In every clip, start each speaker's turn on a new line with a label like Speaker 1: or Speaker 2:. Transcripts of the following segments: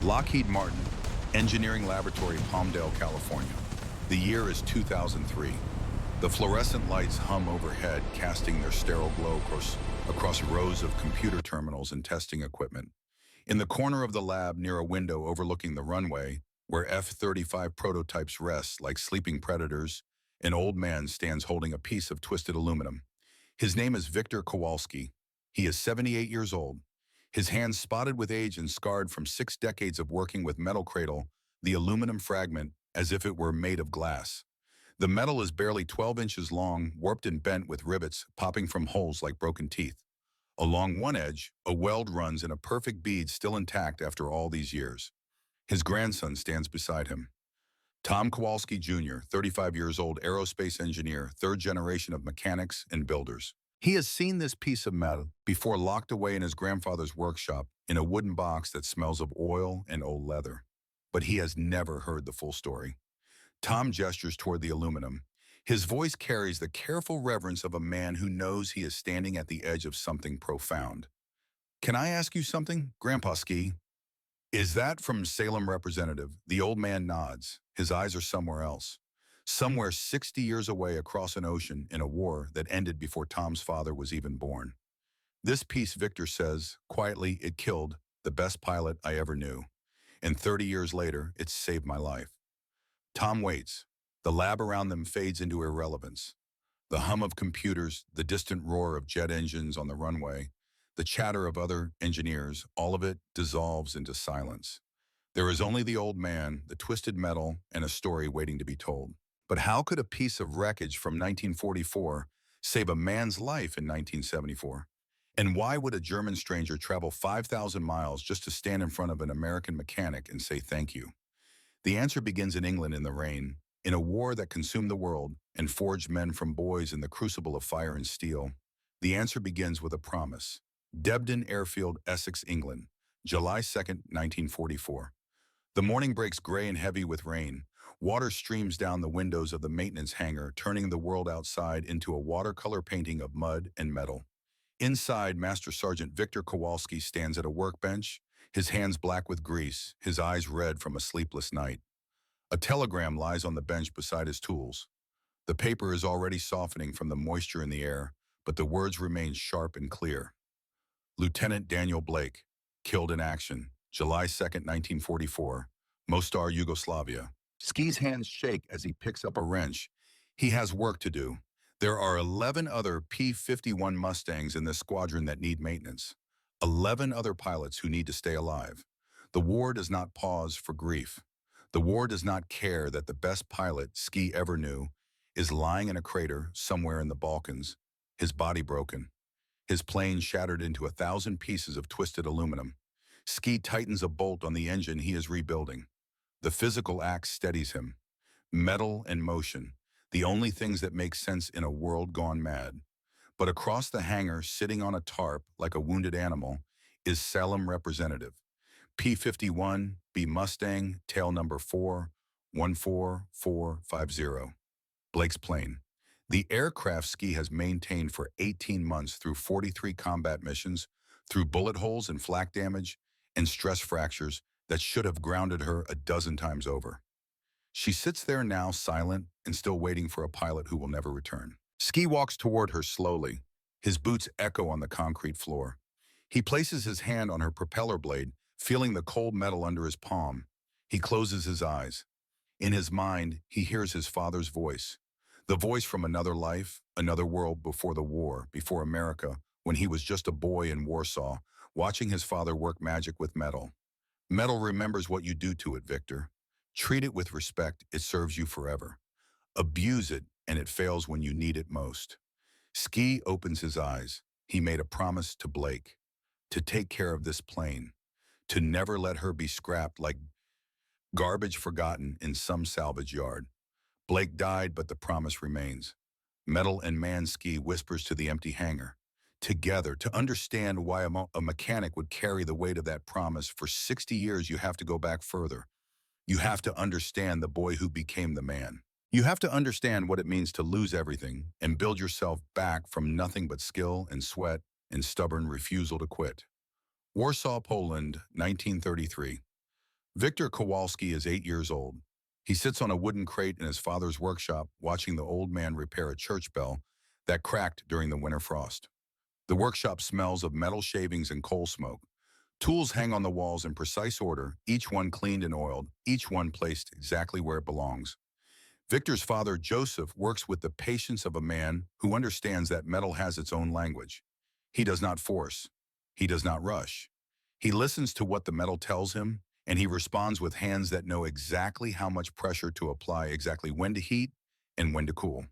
Speaker 1: Lockheed Martin, Engineering Laboratory, Palmdale, California. The year is 2003. The fluorescent lights hum overhead, casting their sterile glow across rows of computer terminals and testing equipment. In the corner of the lab, near a window overlooking the runway, where F-35 prototypes rest like sleeping predators, an old man stands holding a piece of twisted aluminum. His name is Victor Kowalski. He is 78 years old. His hands spotted with age and scarred from 6 decades of working with metal cradle, the aluminum fragment as if it were made of glass. The metal is barely 12 inches long, warped and bent with rivets popping from holes like broken teeth. Along one edge, a weld runs in a perfect bead still intact after all these years. His grandson stands beside him. Tom Kowalski Jr., 35 years old, aerospace engineer, third generation of mechanics and builders. He has seen this piece of metal before, locked away in his grandfather's workshop in a wooden box that smells of oil and old leather. But he has never heard the full story. Tom gestures toward the aluminum. His voice carries the careful reverence of a man who knows he is standing at the edge of something profound. "Can I ask you something, Grandpa Ski?" "Is that from Salem representative?" The old man nods. His eyes are somewhere else. Somewhere 60 years away across an ocean in a war that ended before Tom's father was even born. "This piece," Victor says, quietly, "it killed the best pilot I ever knew. And 30 years later, it saved my life." Tom waits. The lab around them fades into irrelevance. The hum of computers, the distant roar of jet engines on the runway, the chatter of other engineers, all of it dissolves into silence. There is only the old man, the twisted metal, and a story waiting to be told. But how could a piece of wreckage from 1944 save a man's life in 1974? And why would a German stranger travel 5,000 miles just to stand in front of an American mechanic and say thank you? The answer begins in England in the rain, in a war that consumed the world and forged men from boys in the crucible of fire and steel. The answer begins with a promise. Debden Airfield, Essex, England, July 2nd, 1944. The morning breaks gray and heavy with rain. Water streams down the windows of the maintenance hangar, turning the world outside into a watercolor painting of mud and metal. Inside, Master Sergeant Victor Kowalski stands at a workbench, his hands black with grease, his eyes red from a sleepless night. A telegram lies on the bench beside his tools. The paper is already softening from the moisture in the air, but the words remain sharp and clear. Lieutenant Daniel Blake, killed in action, July 2nd, 1944, Mostar, Yugoslavia. Ski's hands shake as he picks up a wrench. He has work to do. There are 11 other P-51 Mustangs in this squadron that need maintenance. 11 other pilots who need to stay alive. The war does not pause for grief. The war does not care that the best pilot Ski ever knew is lying in a crater somewhere in the Balkans, his body broken, his plane shattered into 1,000 pieces of twisted aluminum. Ski tightens a bolt on the engine he is rebuilding. The physical act steadies him. Metal and motion, the only things that make sense in a world gone mad. But across the hangar, sitting on a tarp like a wounded animal, is Salem representative. P-51, B Mustang, tail number 414450. Blake's plane. The aircraft Ski has maintained for 18 months through 43 combat missions, through bullet holes and flak damage, and stress fractures that should have grounded her a dozen times over. She sits there now, silent and still waiting for a pilot who will never return. Ski walks toward her slowly. His boots echo on the concrete floor. He places his hand on her propeller blade, feeling the cold metal under his palm. He closes his eyes. In his mind, he hears his father's voice. The voice from another life, another world before the war, before America, when he was just a boy in Warsaw, watching his father work magic with metal. Metal remembers what you do to it, Victor. Treat it with respect, it serves you forever. Abuse it, and it fails when you need it most. Ski opens his eyes. He made a promise to Blake, to take care of this plane, to never let her be scrapped like garbage forgotten in some salvage yard. Blake died, but the promise remains. Metal and man, Ski whispers to the empty hangar. Together, to understand why a mechanic would carry the weight of that promise for 60 years, you have to go back further. You have to understand the boy who became the man. You have to understand what it means to lose everything and build yourself back from nothing but skill and sweat and stubborn refusal to quit. Warsaw, Poland, 1933. Victor Kowalski is 8 years old. He sits on a wooden crate in his father's workshop watching the old man repair a church bell that cracked during the winter frost. The workshop smells of metal shavings and coal smoke. Tools hang on the walls in precise order, each one cleaned and oiled, each one placed exactly where it belongs. Victor's father, Joseph, works with the patience of a man who understands that metal has its own language. He does not force. He does not rush. He listens to what the metal tells him, and he responds with hands that know exactly how much pressure to apply, exactly when to heat and when to cool.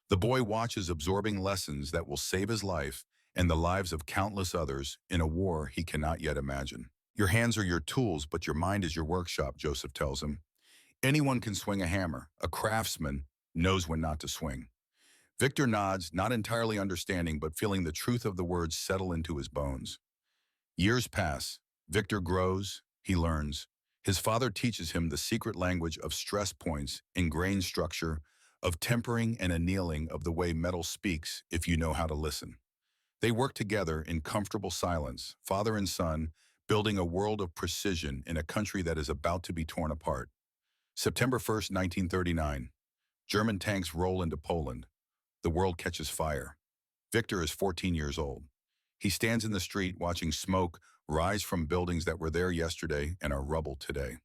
Speaker 1: The boy watches, absorbing lessons that will save his life and the lives of countless others in a war he cannot yet imagine. Your hands are your tools, but your mind is your workshop, Joseph tells him. Anyone can swing a hammer. A craftsman knows when not to swing. Victor nods, not entirely understanding, but feeling the truth of the words settle into his bones. Years pass. Victor grows. He learns. His father teaches him the secret language of stress points, ingrained structure, of tempering and annealing, of the way metal speaks if you know how to listen. They work together in comfortable silence, father and son, building a world of precision in a country that is about to be torn apart. September 1st, 1939. German tanks roll into Poland. The world catches fire. Victor is 14 years old. He stands in the street watching smoke rise from buildings that were there yesterday and are rubble today.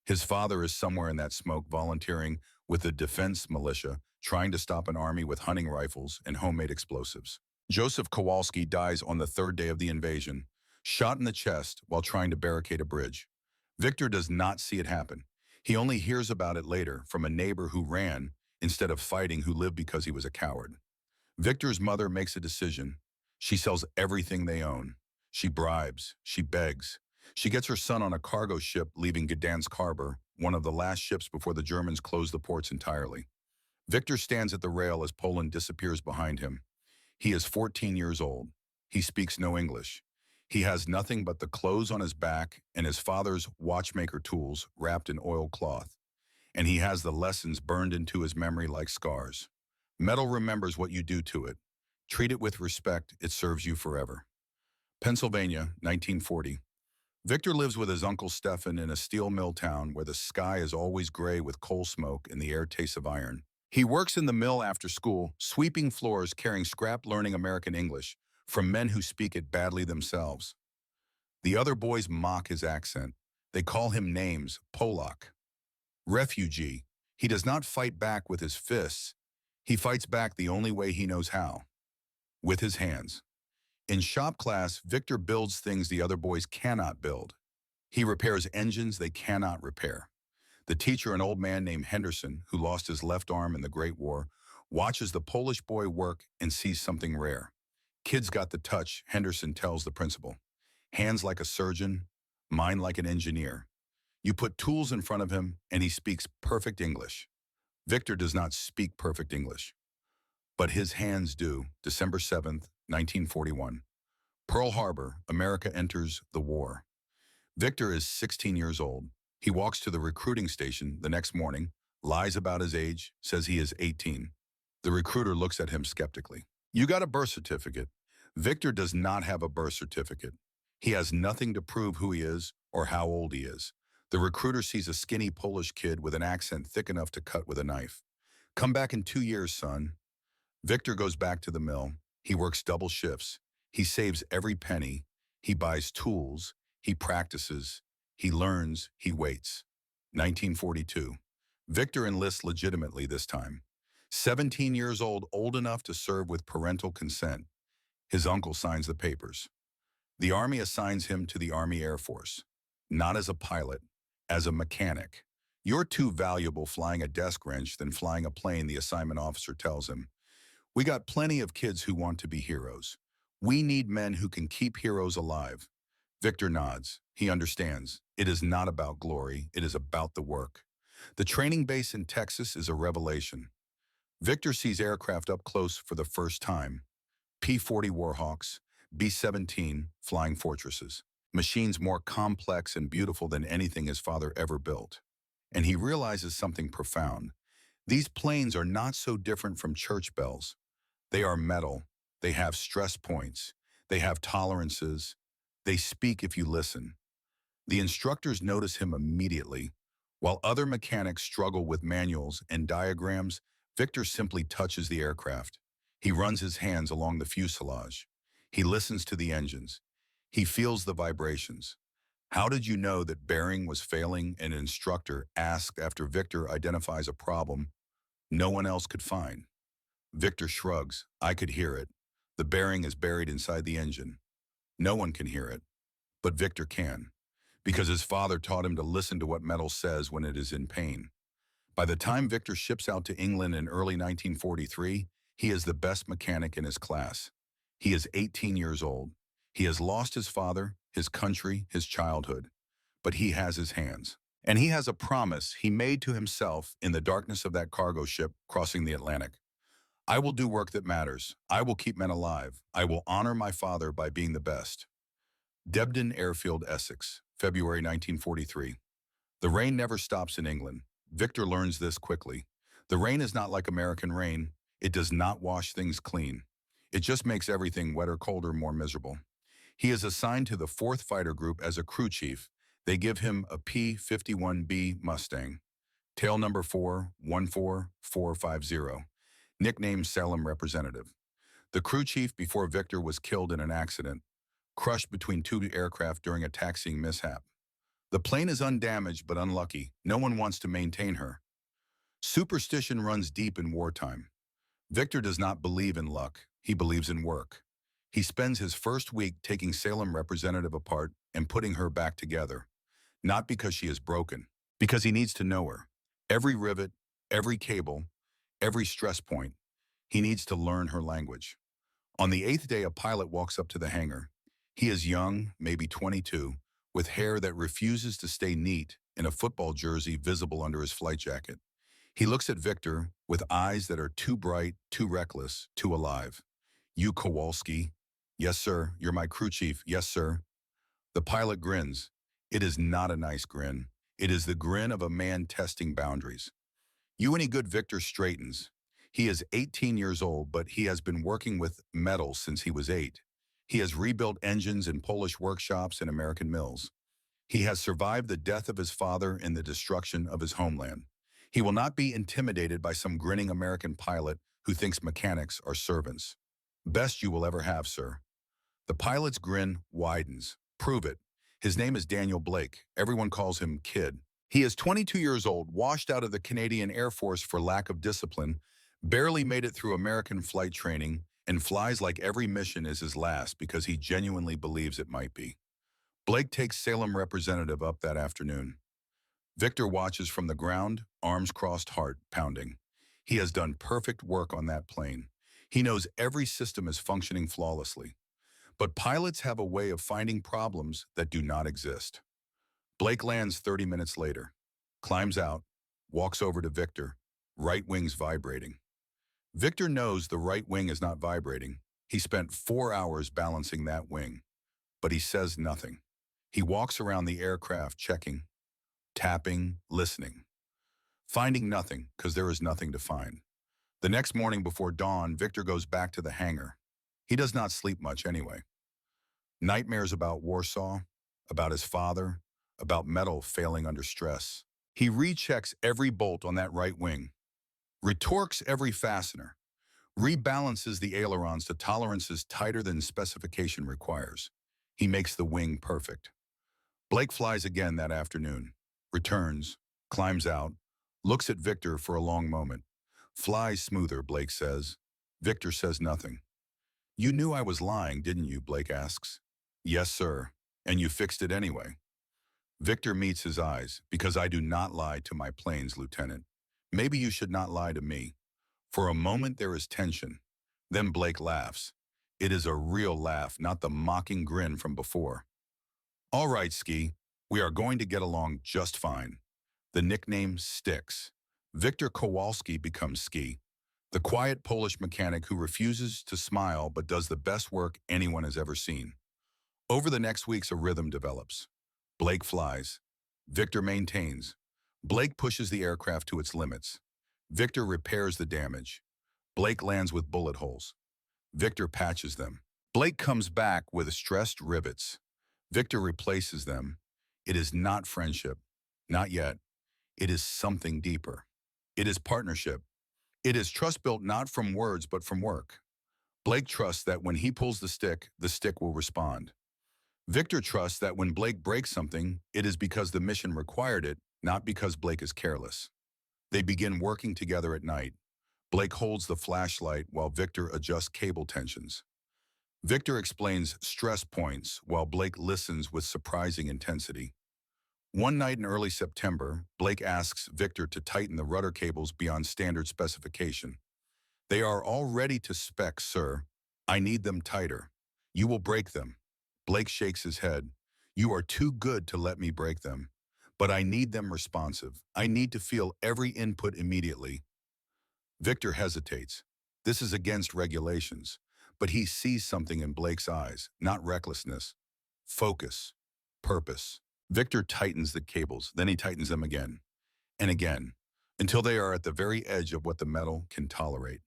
Speaker 1: His father is somewhere in that smoke, volunteering with the defense militia, trying to stop an army with hunting rifles and homemade explosives. Joseph Kowalski dies on the third day of the invasion, shot in the chest while trying to barricade a bridge. Victor does not see it happen. He only hears about it later from a neighbor who ran instead of fighting, who lived because he was a coward. Victor's mother makes a decision. She sells everything they own. She bribes. She begs. She gets her son on a cargo ship leaving Gdansk Harbor, one of the last ships before the Germans closed the ports entirely. Victor stands at the rail as Poland disappears behind him. He is 14 years old. He speaks no English. He has nothing but the clothes on his back and his father's watchmaker tools wrapped in oiled cloth. And he has the lessons burned into his memory like scars. Metal remembers what you do to it. Treat it with respect, it serves you forever. Pennsylvania, 1940. Victor lives with his uncle Stefan in a steel mill town where the sky is always gray with coal smoke and the air tastes of iron. He works in the mill after school, sweeping floors, carrying scrap, learning American English from men who speak it badly themselves. The other boys mock his accent. They call him names: Polak, refugee. He does not fight back with his fists. He fights back the only way he knows how: with his hands. In shop class, Victor builds things the other boys cannot build. He repairs engines they cannot repair. The teacher, an old man named Henderson, who lost his left arm in the Great War, watches the Polish boy work and sees something rare. Kid's got the touch, Henderson tells the principal. Hands like a surgeon, mind like an engineer. You put tools in front of him and he speaks perfect English. Victor does not speak perfect English, but his hands do. December 7th, 1941. Pearl Harbor, America enters the war. Victor is 16 years old. He walks to the recruiting station the next morning, lies about his age, says he is 18. The recruiter looks at him skeptically. You got a birth certificate. Victor does not have a birth certificate. He has nothing to prove who he is or how old he is. The recruiter sees a skinny Polish kid with an accent thick enough to cut with a knife. Come back in 2 years, son. Victor goes back to the mill. He works double shifts. He saves every penny. He buys tools. He practices. He learns. He waits. 1942. Victor enlists legitimately this time. 17 years old, old enough to serve with parental consent. His uncle signs the papers. The Army assigns him to the Army Air Force, not as a pilot, as a mechanic. You're too valuable flying a desk wrench than flying a plane, the assignment officer tells him. We got plenty of kids who want to be heroes. We need men who can keep heroes alive. Victor nods. He understands. It is not about glory. It is about the work. The training base in Texas is a revelation. Victor sees aircraft up close for the first time. P-40 Warhawks, B-17 Flying Fortresses. Machines more complex and beautiful than anything his father ever built. And he realizes something profound. These planes are not so different from church bells. They are metal. They have stress points. They have tolerances. They speak if you listen. The instructors notice him immediately. While other mechanics struggle with manuals and diagrams, Victor simply touches the aircraft. He runs his hands along the fuselage. He listens to the engines. He feels the vibrations. How did you know that bearing was failing? An instructor asked after Victor identifies a problem no one else could find. Victor shrugs. I could hear it. The bearing is buried inside the engine. No one can hear it, but Victor can, because his father taught him to listen to what metal says when it is in pain. By the time Victor ships out to England in early 1943, he is the best mechanic in his class. He is 18 years old. He has lost his father, his country, his childhood, but he has his hands. And he has a promise he made to himself in the darkness of that cargo ship crossing the Atlantic. I will do work that matters. I will keep men alive. I will honor my father by being the best. Debden Airfield, Essex, February 1943. The rain never stops in England. Victor learns this quickly. The rain is not like American rain. It does not wash things clean. It just makes everything wetter, colder, more miserable. He is assigned to the 4th Fighter Group as a crew chief. They give him a P-51B Mustang, tail number 414450, nicknamed Salem Representative. The crew chief before Victor was killed in an accident, crushed between 2 aircraft during a taxiing mishap. The plane is undamaged but unlucky. No one wants to maintain her. Superstition runs deep in wartime. Victor does not believe in luck. He believes in work. He spends his first week taking Salem Representative apart and putting her back together. Not because she is broken, because he needs to know her. Every rivet, every cable, every stress point. He needs to learn her language. On the 8th day, a pilot walks up to the hangar. He is young, maybe 22, with hair that refuses to stay neat and a football jersey visible under his flight jacket. He looks at Victor with eyes that are too bright, too reckless, too alive. You Kowalski? Yes, sir. You're my crew chief. Yes, sir. The pilot grins. It is not a nice grin. It is the grin of a man testing boundaries. You any good? Victor straightens. He is 18 years old, but he has been working with metal since he was 8. He has rebuilt engines in Polish workshops and American mills. He has survived the death of his father and the destruction of his homeland. He will not be intimidated by some grinning American pilot who thinks mechanics are servants. Best you will ever have, sir. The pilot's grin widens. Prove it. His name is Daniel Blake. Everyone calls him Kid. He is 22 years old, washed out of the Canadian Air Force for lack of discipline, barely made it through American flight training, and flies like every mission is his last because he genuinely believes it might be. Blake takes Salem Representative up that afternoon. Victor watches from the ground, arms crossed, heart pounding. He has done perfect work on that plane. He knows every system is functioning flawlessly. But pilots have a way of finding problems that do not exist. Blake lands 30 minutes later, climbs out, walks over to Victor, right wing's vibrating. Victor knows the right wing is not vibrating. He spent 4 hours balancing that wing, but he says nothing. He walks around the aircraft checking, tapping, listening, finding nothing because there is nothing to find. The next morning before dawn, Victor goes back to the hangar. He does not sleep much anyway. Nightmares about Warsaw, about his father, about metal failing under stress. He rechecks every bolt on that right wing, retorques every fastener, rebalances the ailerons to tolerances tighter than specification requires. He makes the wing perfect. Blake flies again that afternoon, returns, climbs out, looks at Victor for a long moment. Fly smoother, Blake says. Victor says nothing. You knew I was lying, didn't you? Blake asks. Yes, sir. And you fixed it anyway. Victor meets his eyes. Because I do not lie to my planes, Lieutenant. Maybe you should not lie to me. For a moment there is tension. Then Blake laughs. It is a real laugh, not the mocking grin from before. All right, Ski. We are going to get along just fine. The nickname sticks. Victor Kowalski becomes Ski, the quiet Polish mechanic who refuses to smile but does the best work anyone has ever seen. Over the next weeks, a rhythm develops. Blake flies. Victor maintains. Blake pushes the aircraft to its limits. Victor repairs the damage. Blake lands with bullet holes. Victor patches them. Blake comes back with stressed rivets. Victor replaces them. It is not friendship. Not yet. It is something deeper. It is partnership. It is trust built not from words but from work. Blake trusts that when he pulls the stick will respond. Victor trusts that when Blake breaks something, it is because the mission required it, not because Blake is careless. They begin working together at night. Blake holds the flashlight while Victor adjusts cable tensions. Victor explains stress points while Blake listens with surprising intensity. One night in early September, Blake asks Victor to tighten the rudder cables beyond standard specification. They are all ready to spec, sir. I need them tighter. You will break them. Blake shakes his head. You are too good to let me break them. But I need them responsive. I need to feel every input immediately. Victor hesitates. This is against regulations. But he sees something in Blake's eyes, not recklessness. Focus. Purpose. Victor tightens the cables, then he tightens them again and again, until they are at the very edge of what the metal can tolerate.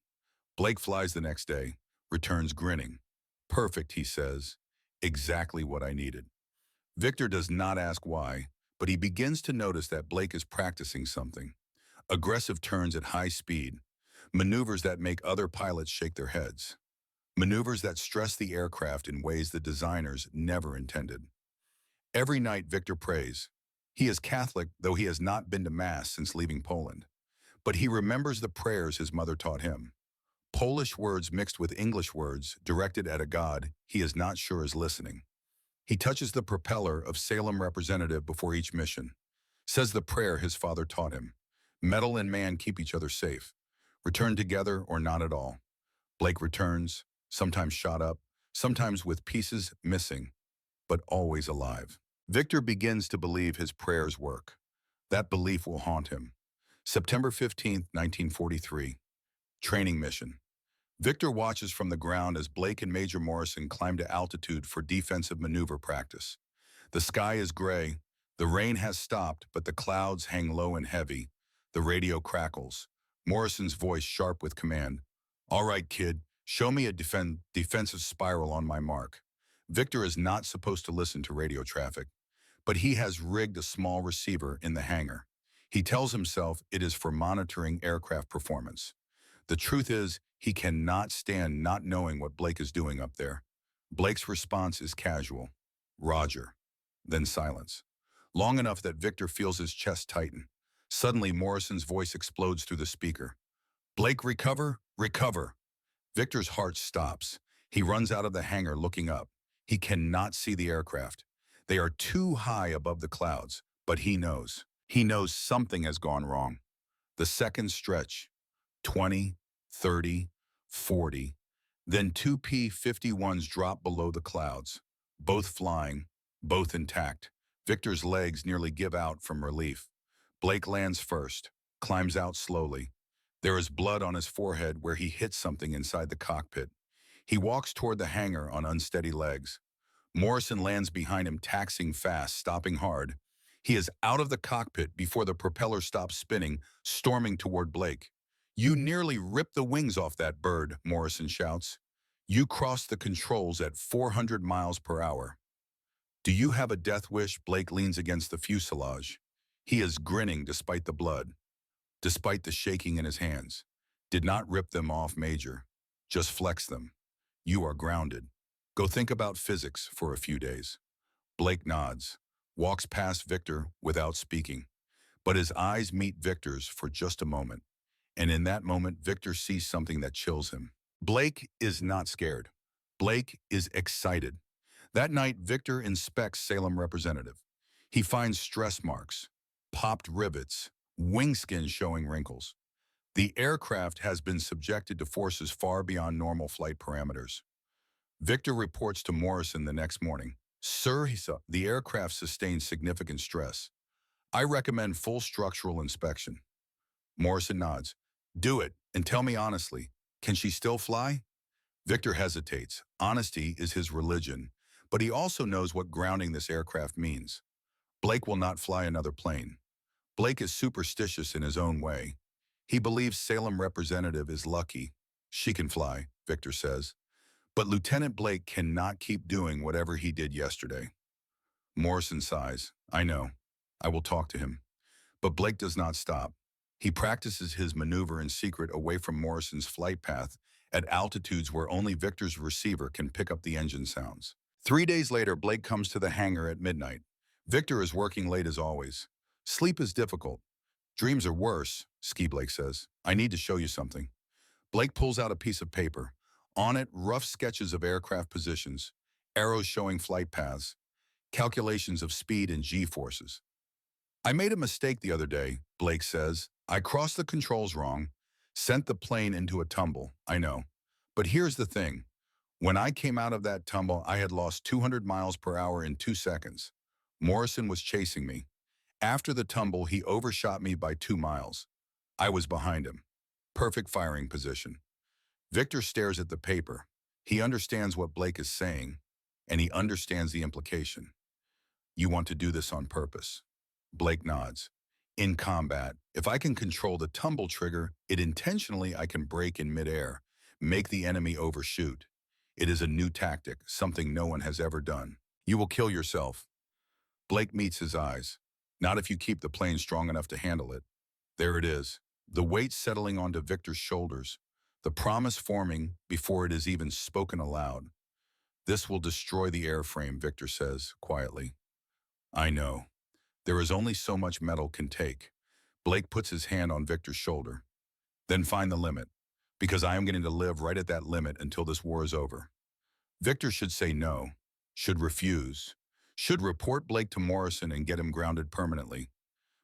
Speaker 1: Blake flies the next day, returns grinning. Perfect, he says. Exactly what I needed. Victor does not ask why, but he begins to notice that Blake is practicing something. Aggressive turns at high speed, maneuvers that make other pilots shake their heads, maneuvers that stress the aircraft in ways the designers never intended. Every night Victor prays. He is Catholic, though he has not been to Mass since leaving Poland. But he remembers the prayers his mother taught him. Polish words mixed with English words directed at a God he is not sure is listening. He touches the propeller of Salem Representative before each mission. Says the prayer his father taught him. Metal and man keep each other safe. Return together or not at all. Blake returns, sometimes shot up, sometimes with pieces missing, but always alive. Victor begins to believe his prayers work. That belief will haunt him. September 15, 1943. Training mission. Victor watches from the ground as Blake and Major Morrison climb to altitude for defensive maneuver practice. The sky is gray. The rain has stopped, but the clouds hang low and heavy. The radio crackles. Morrison's voice sharp with command. All right, kid, show me a defensive spiral on my mark. Victor is not supposed to listen to radio traffic, but he has rigged a small receiver in the hangar. He tells himself it is for monitoring aircraft performance. The truth is, he cannot stand not knowing what Blake is doing up there. Blake's response is casual. Roger. Then silence. Long enough that Victor feels his chest tighten. Suddenly, Morrison's voice explodes through the speaker. Blake, recover, recover. Victor's heart stops. He runs out of the hangar looking up. He cannot see the aircraft. They are too high above the clouds, but he knows. He knows something has gone wrong. The seconds stretch. 20, 30, 40. Then two P-51s drop below the clouds. Both flying, both intact. Victor's legs nearly give out from relief. Blake lands first, climbs out slowly. There is blood on his forehead where he hits something inside the cockpit. He walks toward the hangar on unsteady legs. Morrison lands behind him, taxing fast, stopping hard. He is out of the cockpit before the propeller stops spinning, storming toward Blake. You nearly ripped the wings off that bird, Morrison shouts. You crossed the controls at 400 miles per hour. Do you have a death wish? Blake leans against the fuselage. He is grinning despite the blood, despite the shaking in his hands. Did not rip them off, Major. Just flex them. You are grounded. Go think about physics for a few days. Blake nods, walks past Victor without speaking. But his eyes meet Victor's for just a moment. And in that moment, Victor sees something that chills him. Blake is not scared. Blake is excited. That night, Victor inspects Salem Representative. He finds stress marks, popped rivets, wing skin showing wrinkles. The aircraft has been subjected to forces far beyond normal flight parameters. Victor reports to Morrison the next morning. Sir, he said, the aircraft sustained significant stress. I recommend full structural inspection. Morrison nods. Do it, and tell me honestly, can she still fly? Victor hesitates. Honesty is his religion, but he also knows what grounding this aircraft means. Blake will not fly another plane. Blake is superstitious in his own way. He believes Salem Representative is lucky. She can fly, Victor says. But Lieutenant Blake cannot keep doing whatever he did yesterday. Morrison sighs. I know. I will talk to him. But Blake does not stop. He practices his maneuver in secret away from Morrison's flight path at altitudes where only Victor's receiver can pick up the engine sounds. 3 days later, Blake comes to the hangar at midnight. Victor is working late as always. Sleep is difficult. Dreams are worse, Ski Blake says. I need to show you something. Blake pulls out a piece of paper. On it, rough sketches of aircraft positions, arrows showing flight paths, calculations of speed and G-forces. I made a mistake the other day, Blake says. I crossed the controls wrong, sent the plane into a tumble, I know. But here's the thing. When I came out of that tumble, I had lost 200 miles per hour in 2 seconds. Morrison was chasing me. After the tumble, he overshot me by 2 miles. I was behind him. Perfect firing position. Victor stares at the paper. He understands what Blake is saying, and he understands the implication. You want to do this on purpose. Blake nods. In combat, if I can control the tumble trigger, I can brake in midair, make the enemy overshoot. It is a new tactic, something no one has ever done. You will kill yourself. Blake meets his eyes. Not if you keep the plane strong enough to handle it. There it is, the weight settling onto Victor's shoulders, the promise forming before it is even spoken aloud. This will destroy the airframe, Victor says, quietly. I know. There is only so much metal can take. Blake puts his hand on Victor's shoulder. Then find the limit, because I am going to live right at that limit until this war is over. Victor should say no, should refuse, should report Blake to Morrison and get him grounded permanently.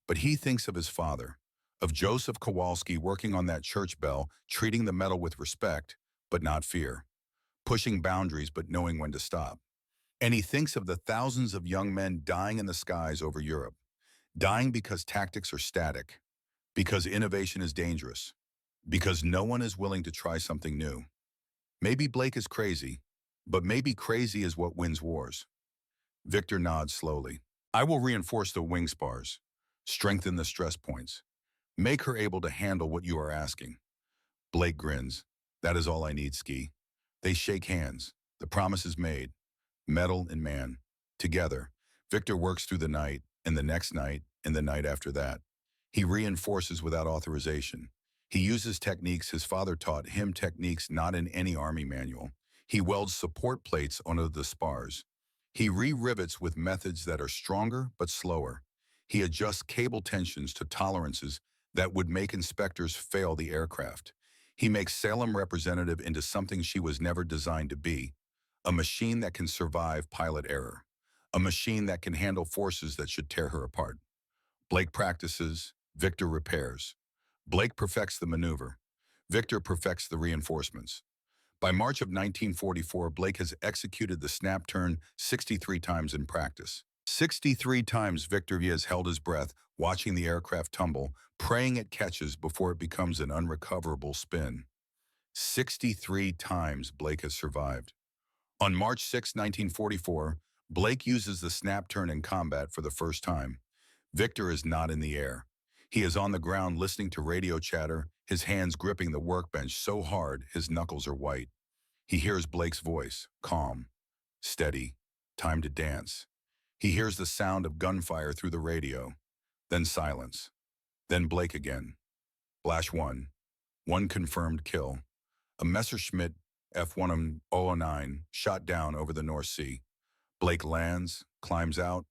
Speaker 1: But he thinks of his father, of Joseph Kowalski working on that church bell, treating the metal with respect, but not fear, pushing boundaries but knowing when to stop. And he thinks of the thousands of young men dying in the skies over Europe, dying because tactics are static, because innovation is dangerous, because no one is willing to try something new. Maybe Blake is crazy, but maybe crazy is what wins wars. Victor nods slowly. I will reinforce the wing spars, strengthen the stress points, make her able to handle what you are asking. Blake grins. That is all I need, Ski. They shake hands. The promise is made. Metal and man. Together, Victor works through the night, and the next night, and the night after that. He reinforces without authorization. He uses techniques his father taught him, techniques not in any army manual. He welds support plates onto the spars. He re-rivets with methods that are stronger but slower. He adjusts cable tensions to tolerances that would make inspectors fail the aircraft. He makes Salem representative into something she was never designed to be. A machine that can survive pilot error. A machine that can handle forces that should tear her apart. Blake practices, Victor repairs. Blake perfects the maneuver. Victor perfects the reinforcements. By March of 1944, Blake has executed the snap turn 63 times in practice. 63 times Victor has held his breath, watching the aircraft tumble, praying it catches before it becomes an unrecoverable spin. 63 times Blake has survived. On March 6, 1944, Blake uses the snap turn in combat for the first time. Victor is not in the air. He is on the ground listening to radio chatter, his hands gripping the workbench so hard his knuckles are white. He hears Blake's voice, calm, steady, time to dance. He hears the sound of gunfire through the radio, then silence, then Blake again. Flash 1, one confirmed kill. A Messerschmitt F-109 shot down over the North Sea. Blake lands, climbs out,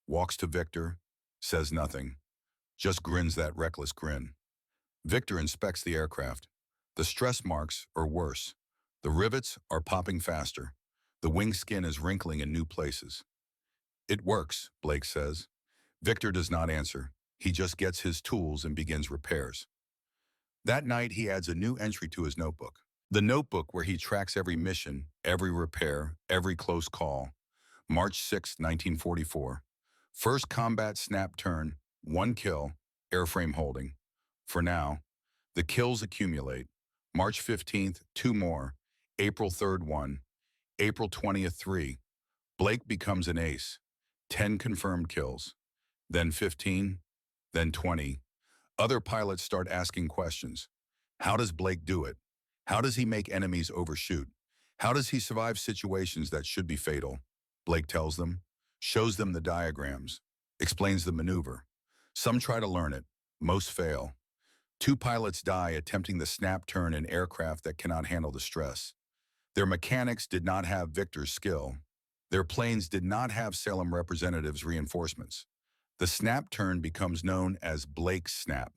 Speaker 1: walks to Victor, says nothing, just grins that reckless grin. Victor inspects the aircraft. The stress marks are worse. The rivets are popping faster. The wing skin is wrinkling in new places. It works, Blake says. Victor does not answer. He just gets his tools and begins repairs. That night, he adds a new entry to his notebook. The notebook where he tracks every mission, every repair, every close call. March 6, 1944. First combat snap turn, 1 kill, airframe holding. For now, the kills accumulate. March 15th, 2 more. April 3rd, 1. April 20th, 3. Blake becomes an ace. 10 confirmed kills. Then 15, then 20. Other pilots start asking questions. How does Blake do it? How does he make enemies overshoot? How does he survive situations that should be fatal? Blake tells them, shows them the diagrams. explains the maneuver. Some try to learn it. Most fail. Two pilots die attempting the snap turn in aircraft that cannot handle the stress. Their mechanics did not have Victor's skill. Their planes did not have Salem representatives' reinforcements. The snap turn becomes known as Blake's snap.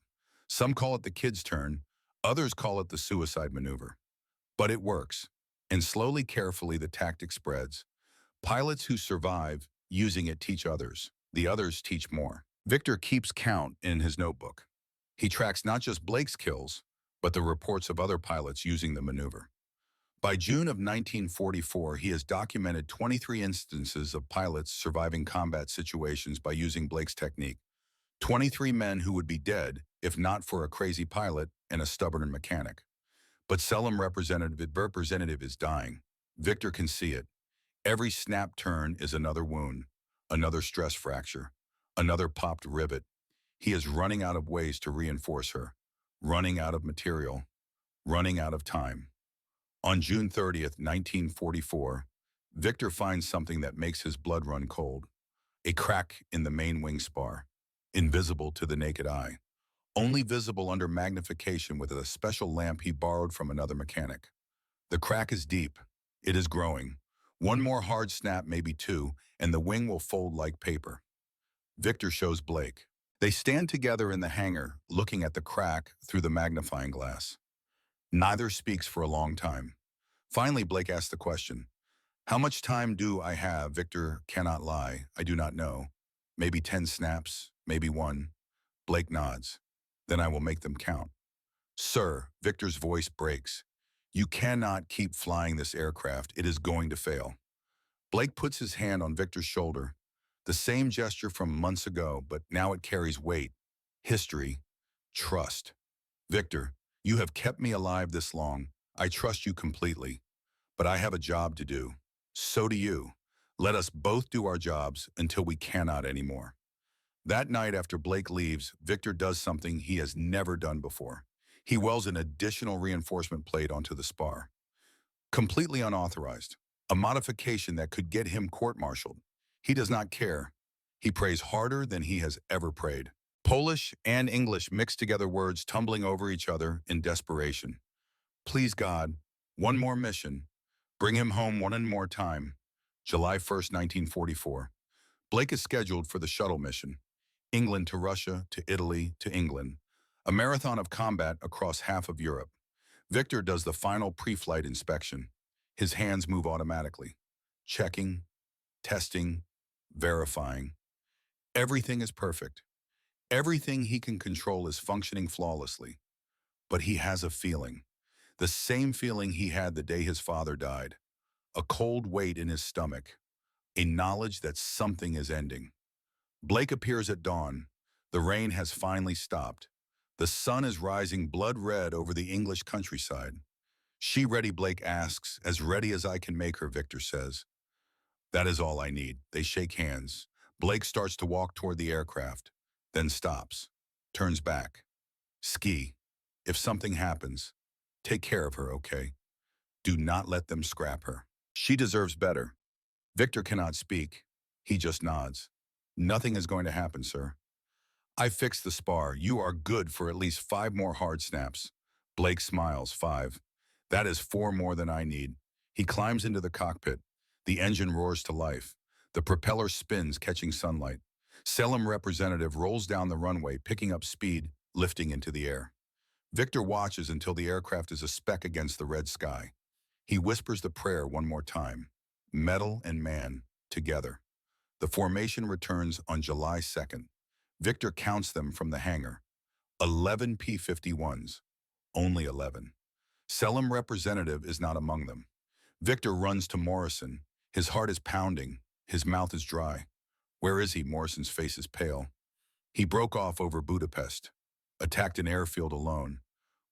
Speaker 1: Some call it the kid's turn, others call it the suicide maneuver. But it works, and slowly, carefully, the tactic spreads. Pilots who survive using it teach others. The others teach more. Victor keeps count in his notebook. He tracks not just Blake's kills, but the reports of other pilots using the maneuver. By June of 1944, he has documented 23 instances of pilots surviving combat situations by using Blake's technique. 23 men who would be dead if not for a crazy pilot and a stubborn mechanic. But Salem representative is dying. Victor can see it. Every snap turn is another wound, another stress fracture, another popped rivet. He is running out of ways to reinforce her, running out of material, running out of time. On June 30th, 1944, Victor finds something that makes his blood run cold. A crack in the main wing spar, invisible to the naked eye, only visible under magnification with a special lamp he borrowed from another mechanic. The crack is deep. It is growing. One more hard snap, maybe two, and the wing will fold like paper. Victor shows Blake. They stand together in the hangar, looking at the crack through the magnifying glass. Neither speaks for a long time. Finally, Blake asks the question, "How much time do I have?" Victor cannot lie. "I do not know. Maybe 10 snaps, maybe one." Blake nods. "Then I will make them count." "Sir," Victor's voice breaks. "You cannot keep flying this aircraft. It is going to fail." Blake puts his hand on Victor's shoulder. The same gesture from months ago, but now it carries weight, history, trust. "Victor, you have kept me alive this long. I trust you completely. But I have a job to do. So do you. Let us both do our jobs until we cannot anymore." That night after Blake leaves, Victor does something he has never done before. He welds an additional reinforcement plate onto the spar. Completely unauthorized. A modification that could get him court-martialed. He does not care. He prays harder than he has ever prayed. Polish and English mixed together words tumbling over each other in desperation. "Please God, one more mission. Bring him home one more time." July 1st, 1944. Blake is scheduled for the shuttle mission. England to Russia, to Italy, to England. A marathon of combat across half of Europe. Victor does the final pre-flight inspection. His hands move automatically. Checking, testing, verifying. Everything is perfect. Everything he can control is functioning flawlessly. But he has a feeling. The same feeling he had the day his father died. A cold weight in his stomach. A knowledge that something is ending. Blake appears at dawn. The rain has finally stopped. The sun is rising blood red over the English countryside. "She ready?" Blake asks. "As ready as I can make her," Victor says. "That is all I need." They shake hands. Blake starts to walk toward the aircraft, then stops, turns back. "Ski, if something happens, take care of her, okay? Do not let them scrap her. She deserves better." Victor cannot speak. He just nods. "Nothing is going to happen, sir." "I fixed the spar. You are good for at least 5 more hard snaps." Blake smiles. 5. That is 4 more than I need. He climbs into the cockpit. The engine roars to life. The propeller spins, catching sunlight. Salem representative rolls down the runway, picking up speed, lifting into the air. Victor watches until the aircraft is a speck against the red sky. He whispers the prayer one more time. Metal and man, together. The formation returns on July 2nd. Victor counts them from the hangar. 11 P-51s. Only 11. Salem representative is not among them. Victor runs to Morrison. His heart is pounding. His mouth is dry. "Where is he?" Morrison's face is pale. "He broke off over Budapest. Attacked an airfield alone.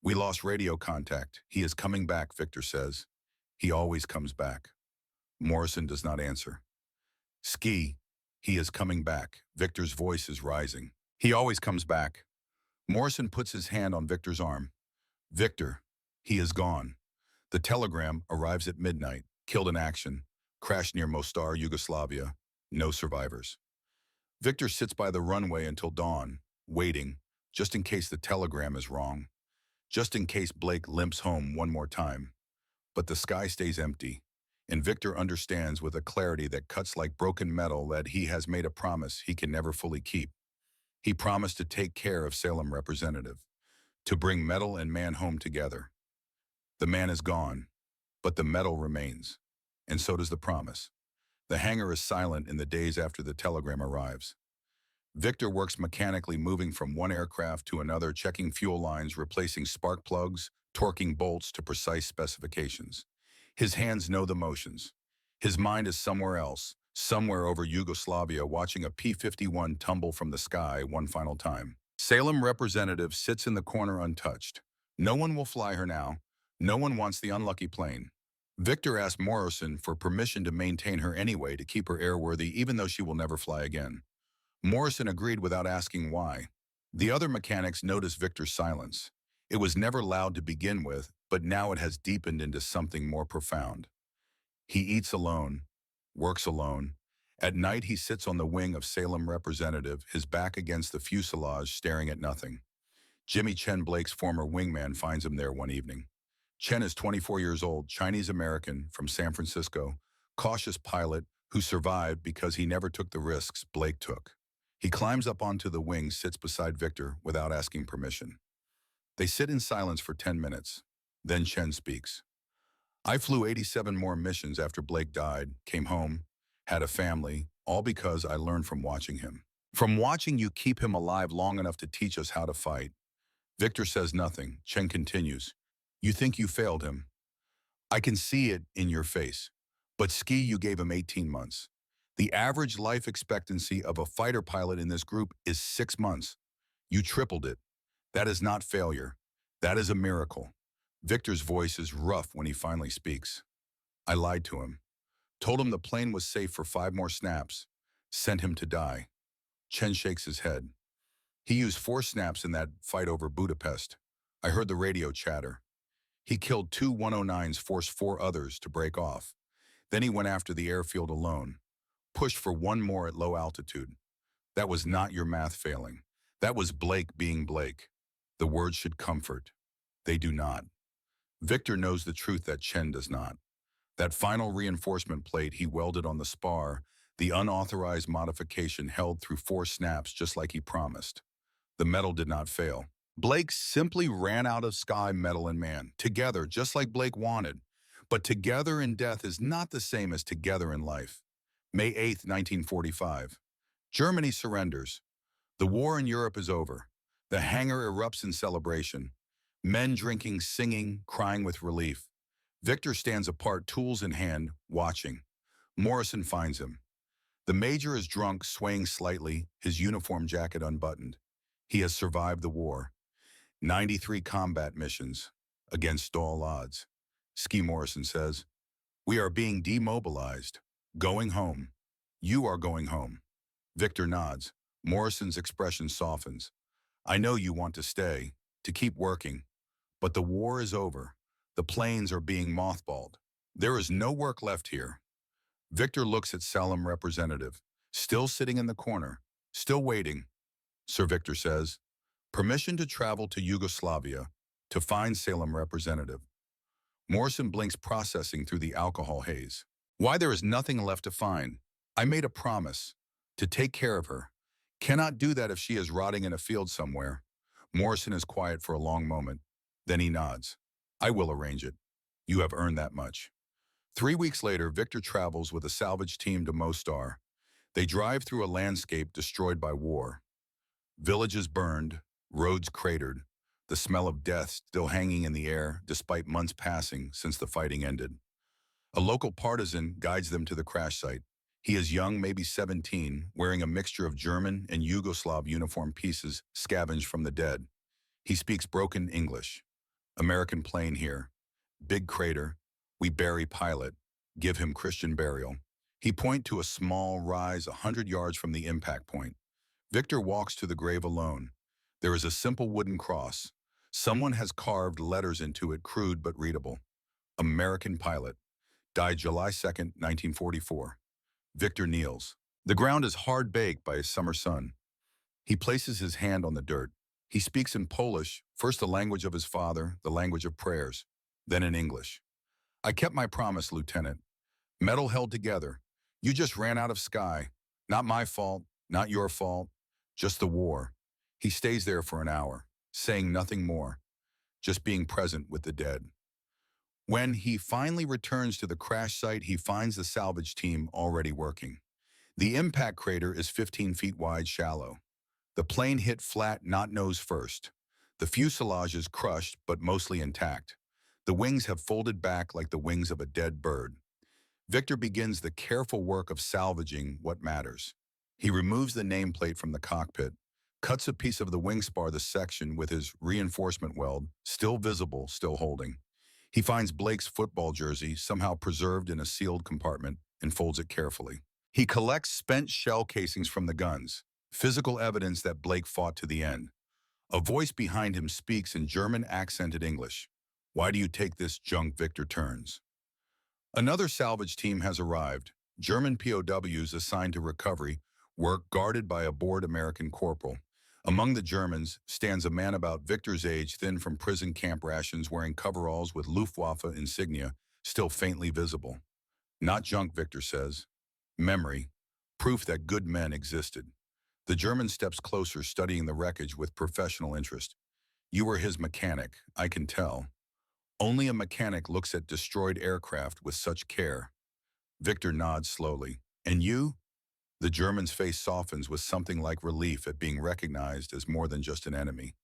Speaker 1: We lost radio contact. He is coming back," Victor says. "He always comes back." Morrison does not answer. "Ski, he is coming back." Victor's voice is rising. "He always comes back." Morrison puts his hand on Victor's arm. "Victor, he is gone." The telegram arrives at midnight. Killed in action. Crashed near Mostar, Yugoslavia. No survivors. Victor sits by the runway until dawn, waiting, just in case the telegram is wrong, just in case Blake limps home one more time. But the sky stays empty, and Victor understands with a clarity that cuts like broken metal that he has made a promise he can never fully keep. He promised to take care of Salem representative, to bring metal and man home together. The man is gone, but the metal remains, and so does the promise. The hangar is silent in the days after the telegram arrives. Victor works mechanically, moving from one aircraft to another, checking fuel lines, replacing spark plugs, torquing bolts to precise specifications. His hands know the motions. His mind is somewhere else, somewhere over Yugoslavia, watching a P-51 tumble from the sky one final time. Salem representative sits in the corner untouched. No one will fly her now. No one wants the unlucky plane. Victor asked Morrison for permission to maintain her anyway, to keep her airworthy even though she will never fly again. Morrison agreed without asking why. The other mechanics noticed Victor's silence. It was never loud to begin with, but now it has deepened into something more profound. He eats alone, works alone. At night, he sits on the wing of Salem representative, his back against the fuselage, staring at nothing. Jimmy Chen, Blake's former wingman, finds him there one evening. Chen is 24 years old, Chinese-American, from San Francisco, cautious pilot who survived because he never took the risks Blake took. He climbs up onto the wing, sits beside Victor without asking permission. They sit in silence for 10 minutes. Then Chen speaks. I flew 87 more missions after Blake died, came home, had a family, all because I learned from watching him. From watching you keep him alive long enough to teach us how to fight. Victor says nothing. Chen continues. You think you failed him. I can see it in your face. But Ski, you gave him 18 months. The average life expectancy of a fighter pilot in this group is 6 months. You tripled it. That is not failure. That is a miracle. Victor's voice is rough when he finally speaks. I lied to him. Told him the plane was safe for 5 more snaps. Sent him to die. Chen shakes his head. He used 4 snaps in that fight over Budapest. I heard the radio chatter. He killed 2 109s, forced 4 others to break off. Then he went after the airfield alone. Pushed for 1 more at low altitude. That was not your math failing. That was Blake being Blake. The words should comfort. They do not. Victor knows the truth that Chen does not. That final reinforcement plate he welded on the spar, the unauthorized modification held through 4 snaps just like he promised. The metal did not fail. Blake simply ran out of sky, metal, and man, together, just like Blake wanted. But together in death is not the same as together in life. May 8th, 1945. Germany surrenders. The war in Europe is over. The hangar erupts in celebration. Men drinking, singing, crying with relief. Victor stands apart, tools in hand, watching. Morrison finds him. The major is drunk, swaying slightly, his uniform jacket unbuttoned. He has survived the war. 93 combat missions, against all odds. Ski Morrison says, we are being demobilized. Going home. You are going home. Victor nods. Morrison's expression softens. I know you want to stay, to keep working. But the war is over. The planes are being mothballed. There is no work left here. Victor looks at Salem representative, still sitting in the corner, still waiting. Sir Victor says, permission to travel to Yugoslavia to find Salem representative. Morrison blinks, processing through the alcohol haze. Why, there is nothing left to find. I made a promise to take care of her. Cannot do that if she is rotting in a field somewhere. Morrison is quiet for a long moment. Then he nods. I will arrange it. You have earned that much. 3 weeks later, Victor travels with a salvage team to Mostar. They drive through a landscape destroyed by war. Villages burned, roads cratered, the smell of death still hanging in the air despite months passing since the fighting ended. A local partisan guides them to the crash site. He is young, maybe 17, wearing a mixture of German and Yugoslav uniform pieces scavenged from the dead. He speaks broken English. American plane here. Big crater. We bury pilot. Give him Christian burial. He point to a small rise 100 yards from the impact point. Victor walks to the grave alone. There is a simple wooden cross. Someone has carved letters into it, crude but readable. American pilot. Died July 2nd, 1944. Victor kneels. The ground is hard-baked by a summer sun. He places his hand on the dirt. He speaks in Polish, first the language of his father, the language of prayers, then in English. I kept my promise, Lieutenant. Metal held together. You just ran out of sky. Not my fault, not your fault, just the war. He stays there for an hour, saying nothing more, just being present with the dead. When he finally returns to the crash site, he finds the salvage team already working. The impact crater is 15 feet wide, shallow. The plane hit flat, not nose first. The fuselage is crushed, but mostly intact. The wings have folded back like the wings of a dead bird. Victor begins the careful work of salvaging what matters. He removes the nameplate from the cockpit, cuts a piece of the wing spar, the section with his reinforcement weld, still visible, still holding. He finds Blake's football jersey, somehow preserved in a sealed compartment, and folds it carefully. He collects spent shell casings from the guns, physical evidence that Blake fought to the end. A voice behind him speaks in German accented English. Why do you take this junk? Victor turns. Another salvage team has arrived. German POWs assigned to recovery work guarded by a bored American corporal. Among the Germans stands a man about Victor's age, thin from prison camp rations, wearing coveralls with Luftwaffe insignia, still faintly visible. Not junk, Victor says. Memory, proof that good men existed. The German steps closer, studying the wreckage with professional interest. You were his mechanic, I can tell. Only a mechanic looks at destroyed aircraft with such care. Victor nods slowly. And you? The German's face softens with something like relief at being recognized as more than just an enemy.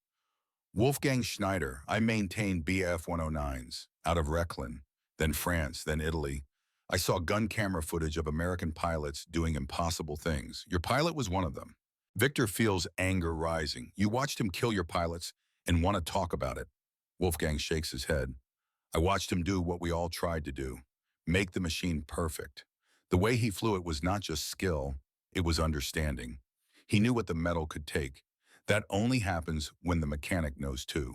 Speaker 1: Wolfgang Schneider, I maintained Bf-109s, out of Rechlin, then France, then Italy. I saw gun camera footage of American pilots doing impossible things. Your pilot was one of them. Victor feels anger rising. You watched him kill your pilots and want to talk about it. Wolfgang shakes his head. I watched him do what we all tried to do, make the machine perfect. The way he flew it was not just skill, it was understanding. He knew what the metal could take. That only happens when the mechanic knows too.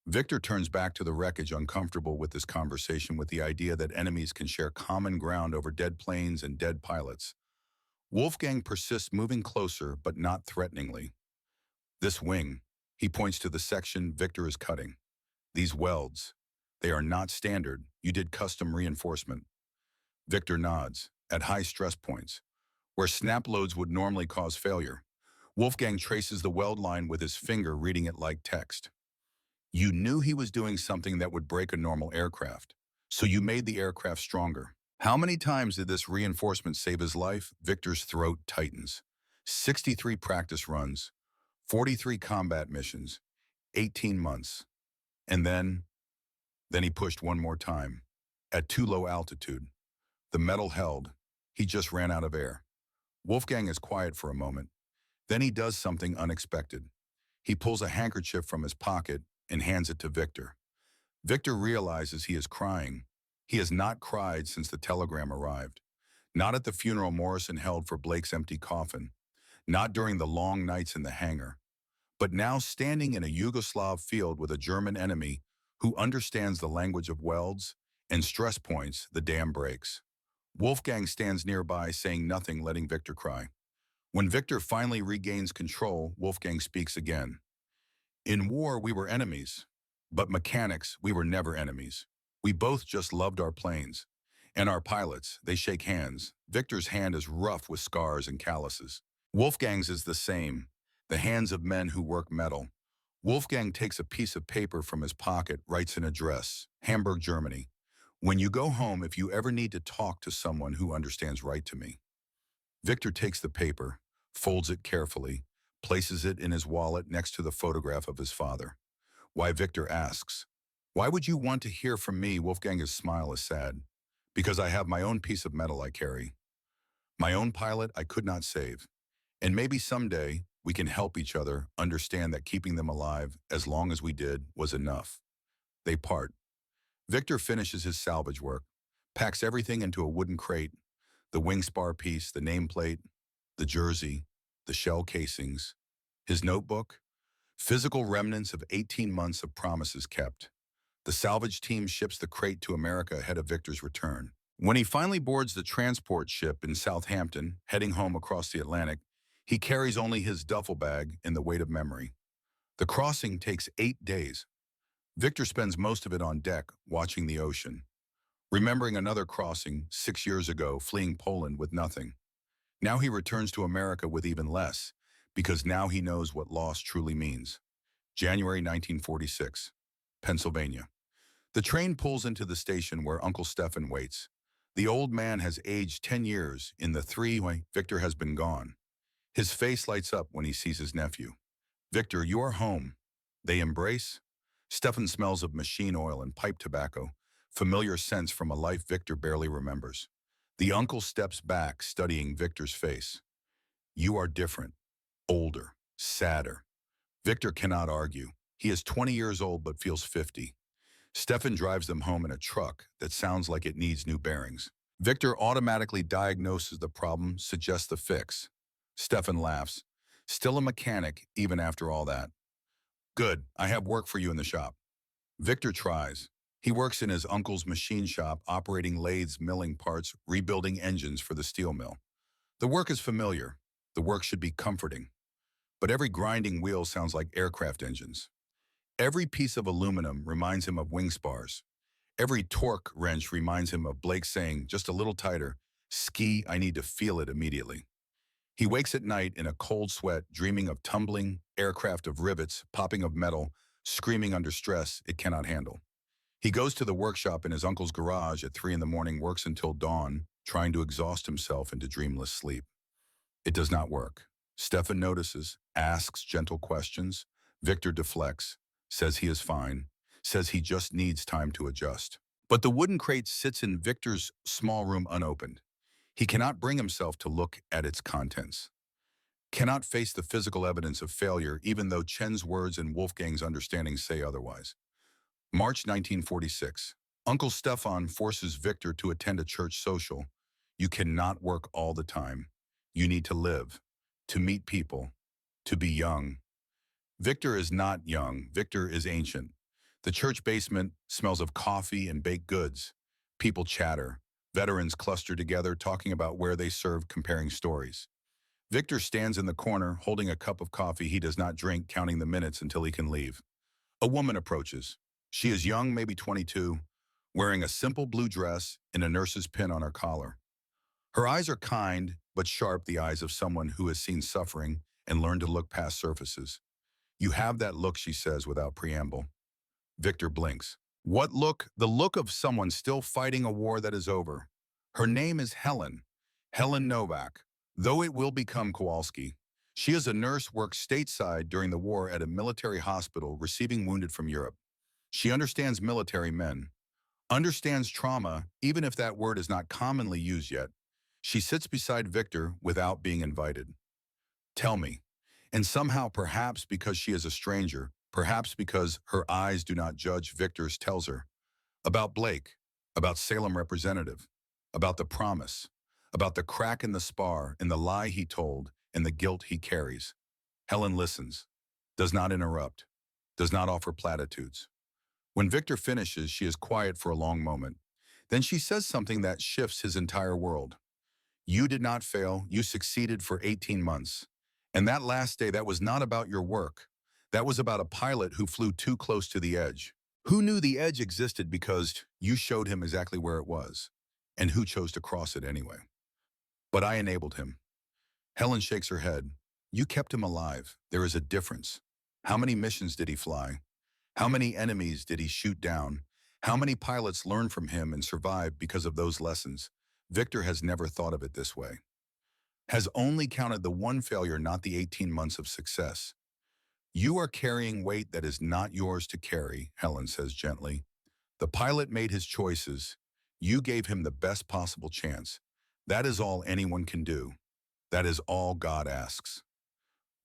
Speaker 1: Victor turns back to the wreckage, uncomfortable with this conversation, with the idea that enemies can share common ground over dead planes and dead pilots. Wolfgang persists, moving closer, but not threateningly. This wing, he points to the section Victor is cutting. These welds, they are not standard. You did custom reinforcement. Victor nods. At high stress points, where snap loads would normally cause failure, Wolfgang traces the weld line with his finger, reading it like text. You knew he was doing something that would break a normal aircraft, so you made the aircraft stronger. How many times did this reinforcement save his life? Victor's throat tightens. 63 practice runs, 43 combat missions, 18 months. And then he pushed one more time, at too low altitude. The metal held. He just ran out of air. Wolfgang is quiet for a moment. Then he does something unexpected. He pulls a handkerchief from his pocket and hands it to Victor. Victor realizes he is crying. He has not cried since the telegram arrived. Not at the funeral Morrison held for Blake's empty coffin. Not during the long nights in the hangar. But now, standing in a Yugoslav field with a German enemy who understands the language of welds and stress points, the dam breaks. Wolfgang stands nearby, saying nothing, letting Victor cry. When Victor finally regains control, Wolfgang speaks again. In war, we were enemies. But mechanics, we were never enemies. We both just loved our planes. And our pilots, they shake hands. Victor's hand is rough with scars and calluses. Wolfgang's is the same. The hands of men who work metal. Wolfgang takes a piece of paper from his pocket, writes an address, Hamburg, Germany. When you go home, if you ever need to talk to someone who understands, write to me. Victor takes the paper, folds it carefully, places it in his wallet next to the photograph of his father. Why, Victor asks. Why would you want to hear from me? Wolfgang's smile is sad. Because I have my own piece of metal I carry. My own pilot I could not save. And maybe someday we can help each other understand that keeping them alive, as long as we did, was enough. They part. Victor finishes his salvage work, packs everything into a wooden crate, the wing spar piece, the nameplate, the jersey, the shell casings, his notebook, physical remnants of 18 months of promises kept. The salvage team ships the crate to America ahead of Victor's return. When he finally boards the transport ship in Southampton, heading home across the Atlantic, he carries only his duffel bag and the weight of memory. The crossing takes 8 days. Victor spends most of it on deck, watching the ocean, remembering another crossing 6 years ago, fleeing Poland with nothing. Now he returns to America with even less, because now he knows what loss truly means. January 1946, Pennsylvania. The train pulls into the station where Uncle Stefan waits. The old man has aged 10 years in the 3 Victor has been gone. His face lights up when he sees his nephew. Victor, you are home. They embrace. Stefan smells of machine oil and pipe tobacco, familiar scents from a life Victor barely remembers. The uncle steps back, studying Victor's face. You are different, older, sadder. Victor cannot argue. He is 20 years old but feels 50. Stefan drives them home in a truck that sounds like it needs new bearings. Victor automatically diagnoses the problem, suggests the fix. Stefan laughs. Still a mechanic, even after all that. Good, I have work for you in the shop. Victor tries. He works in his uncle's machine shop, operating lathes, milling parts, rebuilding engines for the steel mill. The work is familiar. The work should be comforting. But every grinding wheel sounds like aircraft engines. Every piece of aluminum reminds him of wing spars. Every torque wrench reminds him of Blake saying, just a little tighter, ski, I need to feel it immediately. He wakes at night in a cold sweat, dreaming of tumbling, aircraft of rivets, popping of metal, screaming under stress it cannot handle. He goes to the workshop in his uncle's garage at 3 a.m, works until dawn, trying to exhaust himself into dreamless sleep. It does not work. Stefan notices, asks gentle questions. Victor deflects, says he is fine, says he just needs time to adjust. But the wooden crate sits in Victor's small room unopened. He cannot bring himself to look at its contents. Cannot face the physical evidence of failure, even though Chen's words and Wolfgang's understanding say otherwise. March 1946. Uncle Stefan forces Victor to attend a church social. You cannot work all the time. You need to live, to meet people, to be young. Victor is not young. Victor is ancient. The church basement smells of coffee and baked goods. People chatter. Veterans cluster together, talking about where they served, comparing stories. Victor stands in the corner, holding a cup of coffee he does not drink, counting the minutes until he can leave. A woman approaches. She is young, maybe 22, wearing a simple blue dress and a nurse's pin on her collar. Her eyes are kind, but sharp, the eyes of someone who has seen suffering and learned to look past surfaces. You have that look, she says without preamble. Victor blinks. What look? The look of someone still fighting a war that is over. Her name is Helen Novak, though it will become Kowalski. She is a nurse, works stateside during the war at a military hospital, receiving wounded from Europe. She understands military men, understands trauma, even if that word is not commonly used yet. She sits beside Victor without being invited. Tell me, and somehow, perhaps because she is a stranger, perhaps because her eyes do not judge, Victor's tells her about Blake, about Salem representative, about the promise, about the crack in the spar and the lie he told and the guilt he carries. Helen listens, does not interrupt, does not offer platitudes. When Victor finishes, she is quiet for a long moment. Then she says something that shifts his entire world. You did not fail. You succeeded for 18 months. And that last day, that was not about your work. That was about a pilot who flew too close to the edge. Who knew the edge existed because you showed him exactly where it was, and who chose to cross it anyway. But I enabled him. Helen shakes her head. You kept him alive. There is a difference. How many missions did he fly? How many enemies did he shoot down? How many pilots learned from him and survived because of those lessons? Victor has never thought of it this way. Has only counted the one failure, not the 18 months of success. You are carrying weight that is not yours to carry, Helen says gently. The pilot made his choices. You gave him the best possible chance. That is all anyone can do. That is all God asks.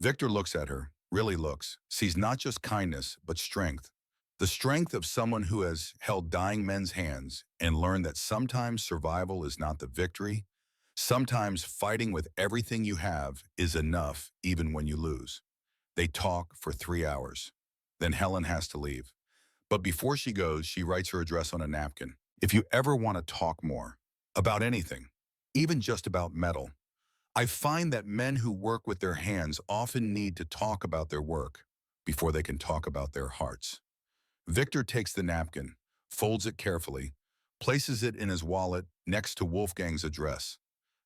Speaker 1: Victor looks at her, really looks, sees not just kindness, but strength. The strength of someone who has held dying men's hands and learned that sometimes survival is not the victory. Sometimes fighting with everything you have is enough even when you lose. They talk for 3 hours. Then Helen has to leave. But before she goes, she writes her address on a napkin. If you ever want to talk more, about anything, even just about metal. I find that men who work with their hands often need to talk about their work before they can talk about their hearts. Victor takes the napkin, folds it carefully, places it in his wallet next to Wolfgang's address.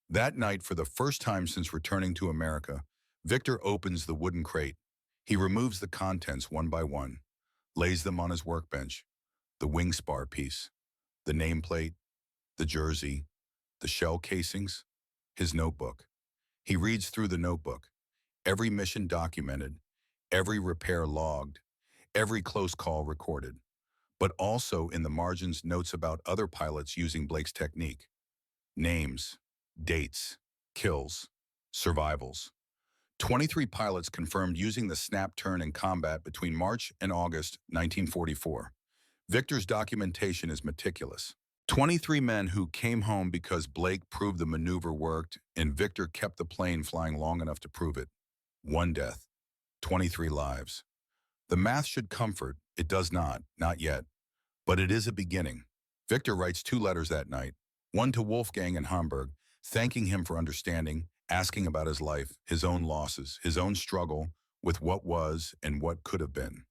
Speaker 1: That night, for the first time since returning to America, Victor opens the wooden crate. He removes the contents one by one, lays them on his workbench, the wing spar piece, the nameplate, the jersey, the shell casings, his notebook. He reads through the notebook, every mission documented, every repair logged, every close call recorded, but also in the margins notes about other pilots using Blake's technique. Names, dates, kills, survivals. 23 pilots confirmed using the snap turn in combat between March and August 1944. Victor's documentation is meticulous. 23 men who came home because Blake proved the maneuver worked and Victor kept the plane flying long enough to prove it. One death, 23 lives. The math should comfort. It does not yet. But it is a beginning. Victor writes 2 letters that night, one to Wolfgang in Hamburg, thanking him for understanding, asking about his life, his own losses, his own struggle with what was and what could have been.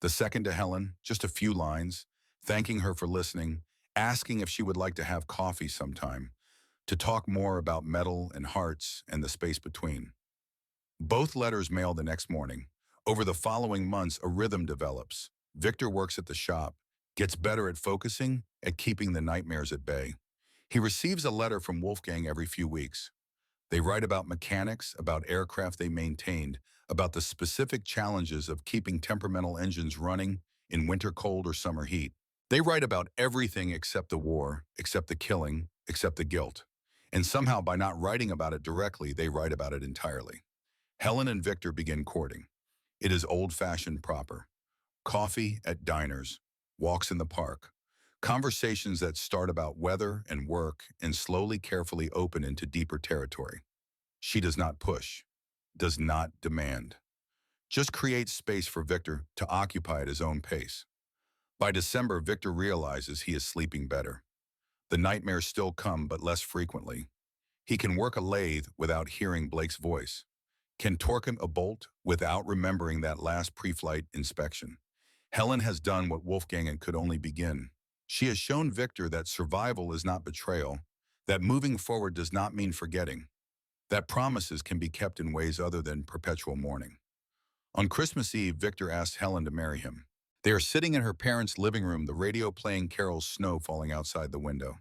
Speaker 1: The second to Helen, just a few lines, thanking her for listening, asking if she would like to have coffee sometime, to talk more about metal and hearts and the space between. Both letters mail the next morning. Over the following months, a rhythm develops. Victor works at the shop, gets better at focusing, at keeping the nightmares at bay. He receives a letter from Wolfgang every few weeks. They write about mechanics, about aircraft they maintained, about the specific challenges of keeping temperamental engines running in winter cold or summer heat. They write about everything except the war, except the killing, except the guilt. And somehow, by not writing about it directly, they write about it entirely. Helen and Victor begin courting. It is old-fashioned proper. Coffee at diners, walks in the park, conversations that start about weather and work and slowly, carefully open into deeper territory. She does not push, does not demand. Just creates space for Victor to occupy at his own pace. By December, Victor realizes he is sleeping better. The nightmares still come, but less frequently. He can work a lathe without hearing Blake's voice, can torque a bolt without remembering that last pre-flight inspection. Helen has done what Wolfgang could only begin. She has shown Victor that survival is not betrayal, that moving forward does not mean forgetting, that promises can be kept in ways other than perpetual mourning. On Christmas Eve, Victor asks Helen to marry him. They are sitting in her parents' living room, the radio playing Carol's Snow falling outside the window.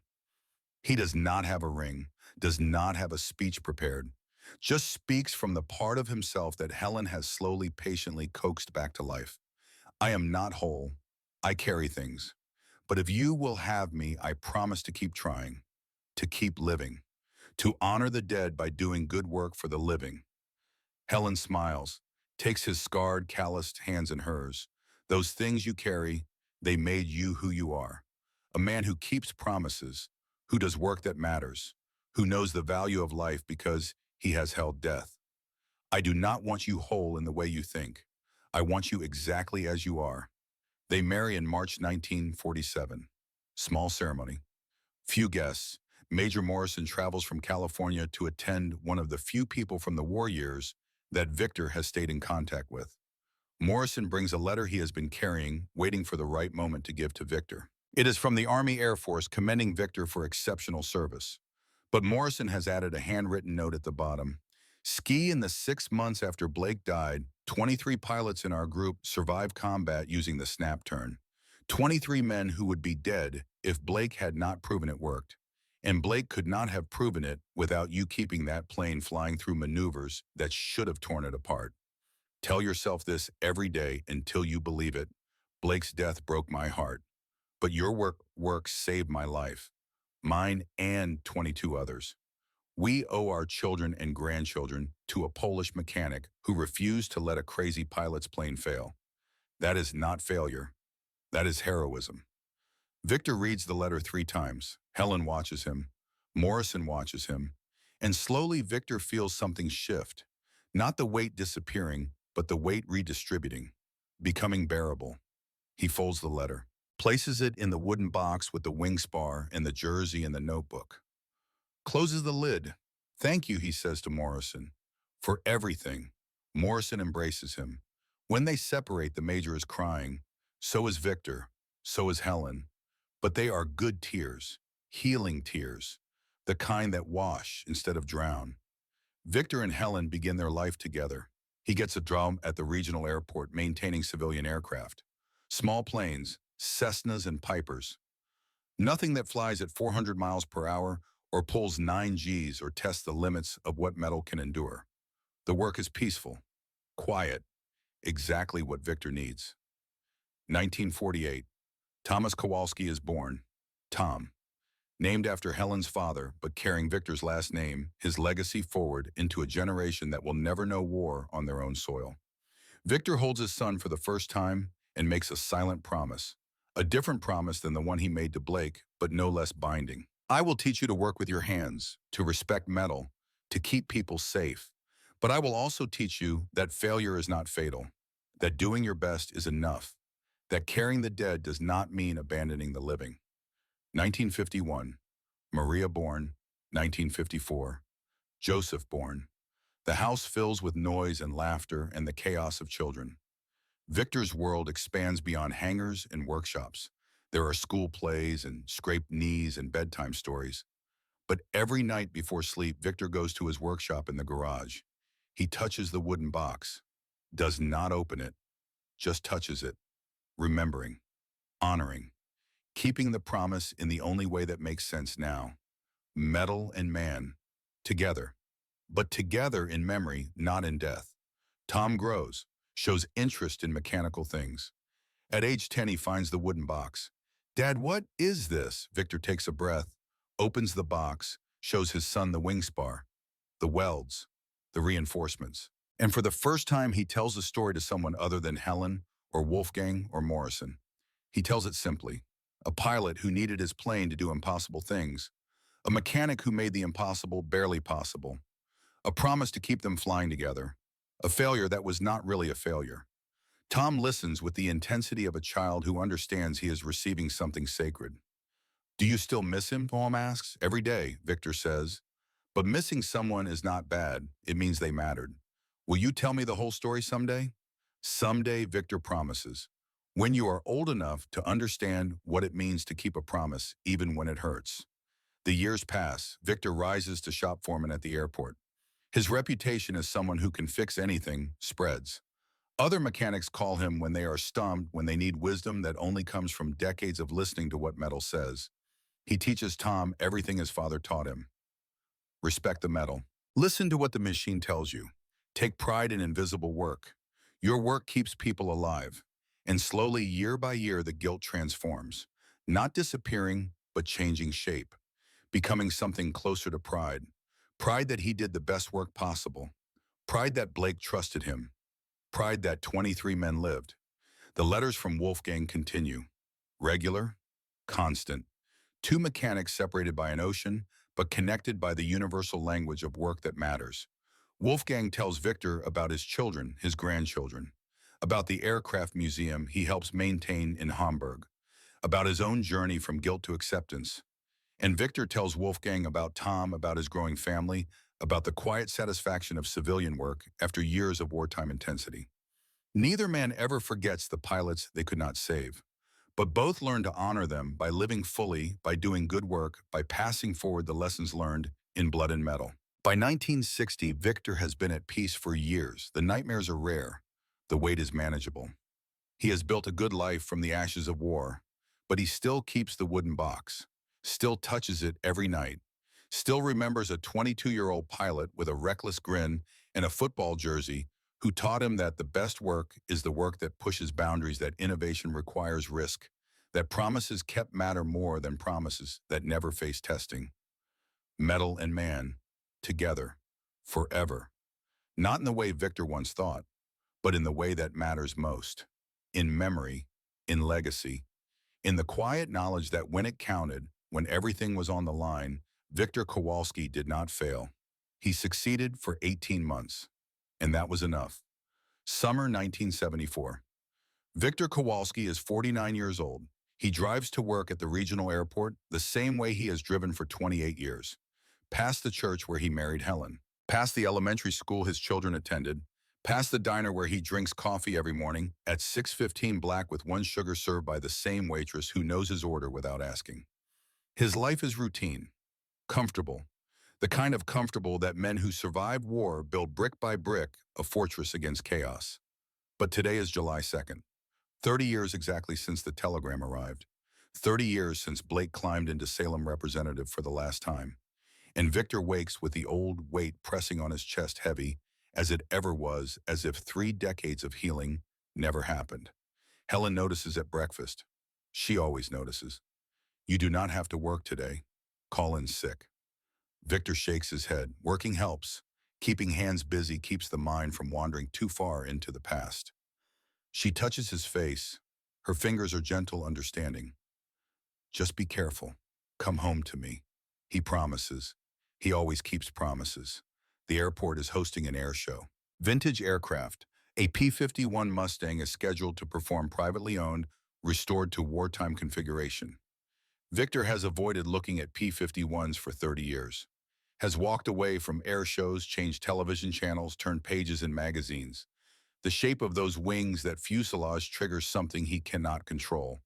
Speaker 1: He does not have a ring, does not have a speech prepared, just speaks from the part of himself that Helen has slowly, patiently coaxed back to life. I am not whole. I carry things. But if you will have me, I promise to keep trying, to keep living, to honor the dead by doing good work for the living. Helen smiles, takes his scarred, calloused hands in hers. Those things you carry, they made you who you are. A man who keeps promises, who does work that matters, who knows the value of life because he has held death. I do not want you whole in the way you think. I want you exactly as you are. They marry in March 1947. Small ceremony. Few guests. Major Morrison travels from California to attend, one of the few people from the war years that Victor has stayed in contact with. Morrison brings a letter he has been carrying, waiting for the right moment to give to Victor. It is from the Army Air Force commending Victor for exceptional service. But Morrison has added a handwritten note at the bottom. Ski in the 6 months after Blake died, 23 pilots in our group survived combat using the snap turn. 23 men who would be dead if Blake had not proven it worked. And Blake could not have proven it without you keeping that plane flying through maneuvers that should have torn it apart. Tell yourself this every day until you believe it. Blake's death broke my heart, but your work saved my life, mine and 22 others. We owe our children and grandchildren to a Polish mechanic who refused to let a crazy pilot's plane fail. That is not failure. That is heroism. Victor reads the letter 3 times. Helen watches him. Morrison watches him. And slowly Victor feels something shift. Not the weight disappearing, but the weight redistributing, becoming bearable. He folds the letter, places it in the wooden box with the wing spar and the jersey and the notebook. closes the lid. Thank you, he says to Morrison, for everything. Morrison embraces him. When they separate, the major is crying. So is Victor. So is Helen. But they are good tears, healing tears, the kind that wash instead of drown. Victor and Helen begin their life together. He gets a job at the regional airport maintaining civilian aircraft. Small planes, Cessnas and Pipers. Nothing that flies at 400 miles per hour or pulls 9 Gs or tests the limits of what metal can endure. The work is peaceful, quiet, exactly what Victor needs. 1948. Thomas Kowalski is born. Tom. Named after Helen's father, but carrying Victor's last name, his legacy forward into a generation that will never know war on their own soil. Victor holds his son for the first time and makes a silent promise. A different promise than the one he made to Blake, but no less binding. I will teach you to work with your hands, to respect metal, to keep people safe. But I will also teach you that failure is not fatal, that doing your best is enough, that carrying the dead does not mean abandoning the living. 1951. Maria born. 1954. Joseph born. The house fills with noise and laughter and the chaos of children. Victor's world expands beyond hangars and workshops. There are school plays and scraped knees and bedtime stories. But every night before sleep, Victor goes to his workshop in the garage. He touches the wooden box, does not open it, just touches it, remembering, honoring, keeping the promise in the only way that makes sense now. Metal and man, together. But together in memory, not in death. Tom grows, shows interest in mechanical things. At age 10, he finds the wooden box. Dad, what is this? Victor takes a breath, opens the box, shows his son the wing spar, the welds, the reinforcements. And for the first time, he tells the story to someone other than Helen or Wolfgang or Morrison. He tells it simply. A pilot who needed his plane to do impossible things. A mechanic who made the impossible barely possible. A promise to keep them flying together. A failure that was not really a failure. Tom listens with the intensity of a child who understands he is receiving something sacred. Do you still miss him? Tom asks. Every day, Victor says. But missing someone is not bad. It means they mattered. Will you tell me the whole story someday? Someday, Victor promises. When you are old enough to understand what it means to keep a promise, even when it hurts. The years pass. Victor rises to shop foreman at the airport. His reputation as someone who can fix anything spreads. Other mechanics call him when they are stumped, when they need wisdom that only comes from decades of listening to what metal says. He teaches Tom everything his father taught him. Respect the metal. Listen to what the machine tells you. Take pride in invisible work. Your work keeps people alive. And slowly, year by year, the guilt transforms. Not disappearing, but changing shape. Becoming something closer to pride. Pride that he did the best work possible. Pride that Blake trusted him. Pride that 23 men lived. The letters from Wolfgang continue. Regular, constant. Two mechanics separated by an ocean, but connected by the universal language of work that matters. Wolfgang tells Victor about his children, his grandchildren. About the aircraft museum he helps maintain in Hamburg. About his own journey from guilt to acceptance. And Victor tells Wolfgang about Tom, about his growing family, about the quiet satisfaction of civilian work after years of wartime intensity. Neither man ever forgets the pilots they could not save, but both learn to honor them by living fully, by doing good work, by passing forward the lessons learned in blood and metal. By 1960, Victor has been at peace for years. The nightmares are rare. The weight is manageable. He has built a good life from the ashes of war, but he still keeps the wooden box, still touches it every night, still remembers a 22-year-old pilot with a reckless grin and a football jersey who taught him that the best work is the work that pushes boundaries, that innovation requires risk, that promises kept matter more than promises that never face testing. Metal and man, together, forever. Not in the way Victor once thought, but in the way that matters most. In memory, in legacy, in the quiet knowledge that when it counted, when everything was on the line, Victor Kowalski did not fail. He succeeded for 18 months, and that was enough. Summer 1974. Victor Kowalski is 49 years old. He drives to work at the regional airport the same way he has driven for 28 years. past the church where he married Helen, past the elementary school his children attended, past the diner where he drinks coffee every morning at 6:15 black with one sugar served by the same waitress who knows his order without asking. His life is routine, comfortable, the kind of comfortable that men who survived war build brick by brick a fortress against chaos. But today is July 2nd, 30 years exactly since the telegram arrived, 30 years since Blake climbed into Salem Representative for the last time, and Victor wakes with the old weight pressing on his chest heavy as it ever was, as if 3 decades of healing never happened. Helen notices at breakfast. She always notices. You do not have to work today. Call in sick. Victor shakes his head. Working helps. Keeping hands busy keeps the mind from wandering too far into the past. She touches his face. Her fingers are gentle, understanding. Just be careful. Come home to me. He promises. He always keeps promises. The airport is hosting an air show. Vintage aircraft. A P-51 Mustang is scheduled to perform privately owned, restored to wartime configuration. Victor has avoided looking at P-51s for 30 years, has walked away from air shows, changed television channels, turned pages in magazines. The shape of those wings, that fuselage, triggers something he cannot control.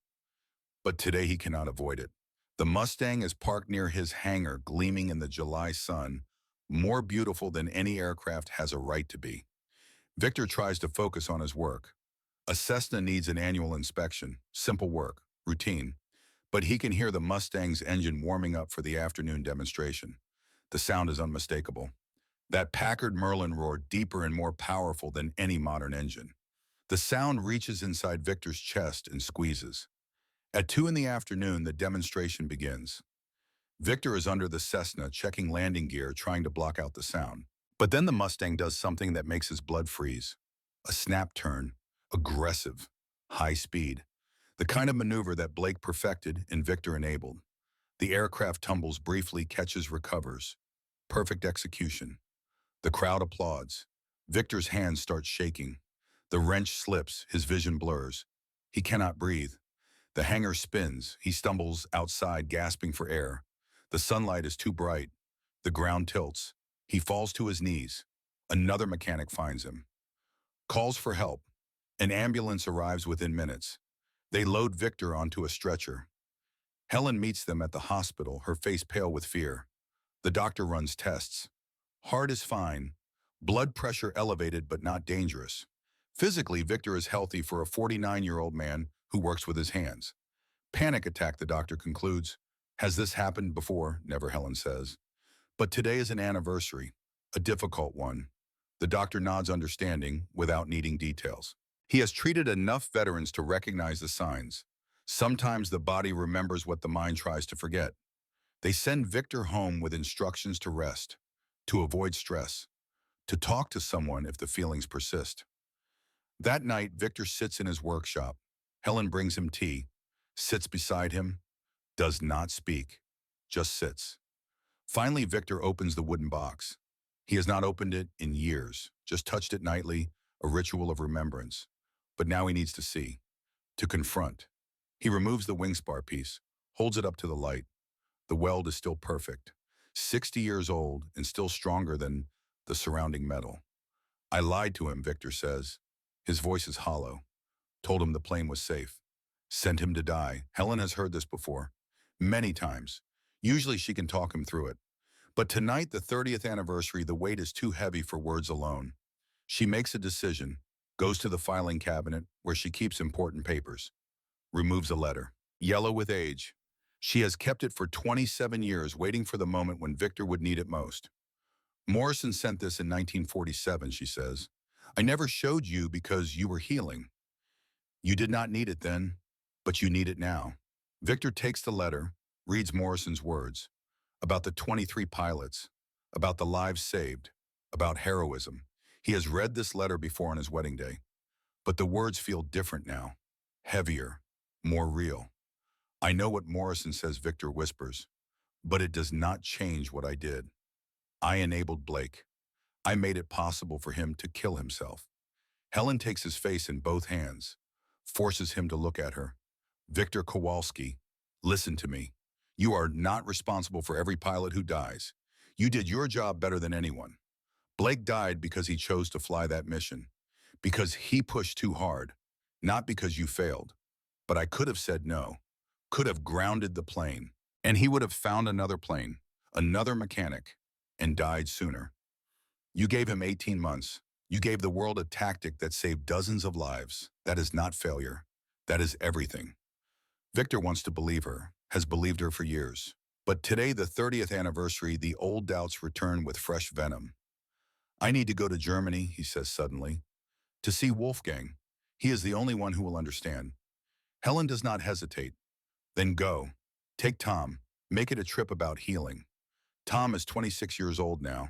Speaker 1: But today he cannot avoid it. The Mustang is parked near his hangar, gleaming in the July sun, more beautiful than any aircraft has a right to be. Victor tries to focus on his work. A Cessna needs an annual inspection, simple work, routine. But he can hear the Mustang's engine warming up for the afternoon demonstration. The sound is unmistakable. That Packard Merlin roar, deeper and more powerful than any modern engine. The sound reaches inside Victor's chest and squeezes. At 2 in the afternoon, the demonstration begins. Victor is under the Cessna, checking landing gear, trying to block out the sound. But then the Mustang does something that makes his blood freeze. A snap turn, aggressive, high speed. The kind of maneuver that Blake perfected and Victor enabled. The aircraft tumbles briefly, catches, recovers. Perfect execution. The crowd applauds. Victor's hands start shaking. The wrench slips, his vision blurs. He cannot breathe. The hangar spins. He stumbles outside, gasping for air. The sunlight is too bright. The ground tilts. He falls to his knees. Another mechanic finds him. Calls for help. An ambulance arrives within minutes. They load Victor onto a stretcher. Helen meets them at the hospital, her face pale with fear. The doctor runs tests. Heart is fine. Blood pressure elevated but not dangerous. Physically, Victor is healthy for a 49-year-old man who works with his hands. Panic attack, the doctor concludes. Has this happened before? Never, Helen says. But today is an anniversary, a difficult one. The doctor nods understanding without needing details. He has treated enough veterans to recognize the signs. Sometimes the body remembers what the mind tries to forget. They send Victor home with instructions to rest, to avoid stress, to talk to someone if the feelings persist. That night, Victor sits in his workshop. Helen brings him tea, sits beside him, does not speak, just sits. Finally, Victor opens the wooden box. He has not opened it in years, just touched it nightly, a ritual of remembrance. But now he needs to see, to confront. He removes the wing spar piece, holds it up to the light. The weld is still perfect, 60 years old and still stronger than the surrounding metal. I lied to him, Victor says. His voice is hollow. Told him the plane was safe. Sent him to die. Helen has heard this before, many times. Usually she can talk him through it. But tonight, the 30th anniversary, the weight is too heavy for words alone. She makes a decision, goes to the filing cabinet where she keeps important papers, removes a letter, yellow with age. She has kept it for 27 years, waiting for the moment when Victor would need it most. Morrison sent this in 1947, she says. I never showed you because you were healing. You did not need it then, but you need it now. Victor takes the letter, reads Morrison's words, about the 23 pilots, about the lives saved, about heroism. He has read this letter before on his wedding day, but the words feel different now, heavier, more real. I know what Morrison says, Victor whispers, but it does not change what I did. I enabled Blake. I made it possible for him to kill himself. Helen takes his face in both hands, forces him to look at her. Victor Kowalski, listen to me. You are not responsible for every pilot who dies. You did your job better than anyone. Blake died because he chose to fly that mission, because he pushed too hard, not because you failed. But I could have said no, could have grounded the plane, and he would have found another plane, another mechanic, and died sooner. You gave him 18 months. You gave the world a tactic that saved dozens of lives. That is not failure. That is everything. Victor wants to believe her, has believed her for years. But today, the 30th anniversary, the old doubts return with fresh venom. I need to go to Germany, he says suddenly, to see Wolfgang. He is the only one who will understand. Helen does not hesitate. Then go. Take Tom. Make it a trip about healing. Tom is 26 years old now,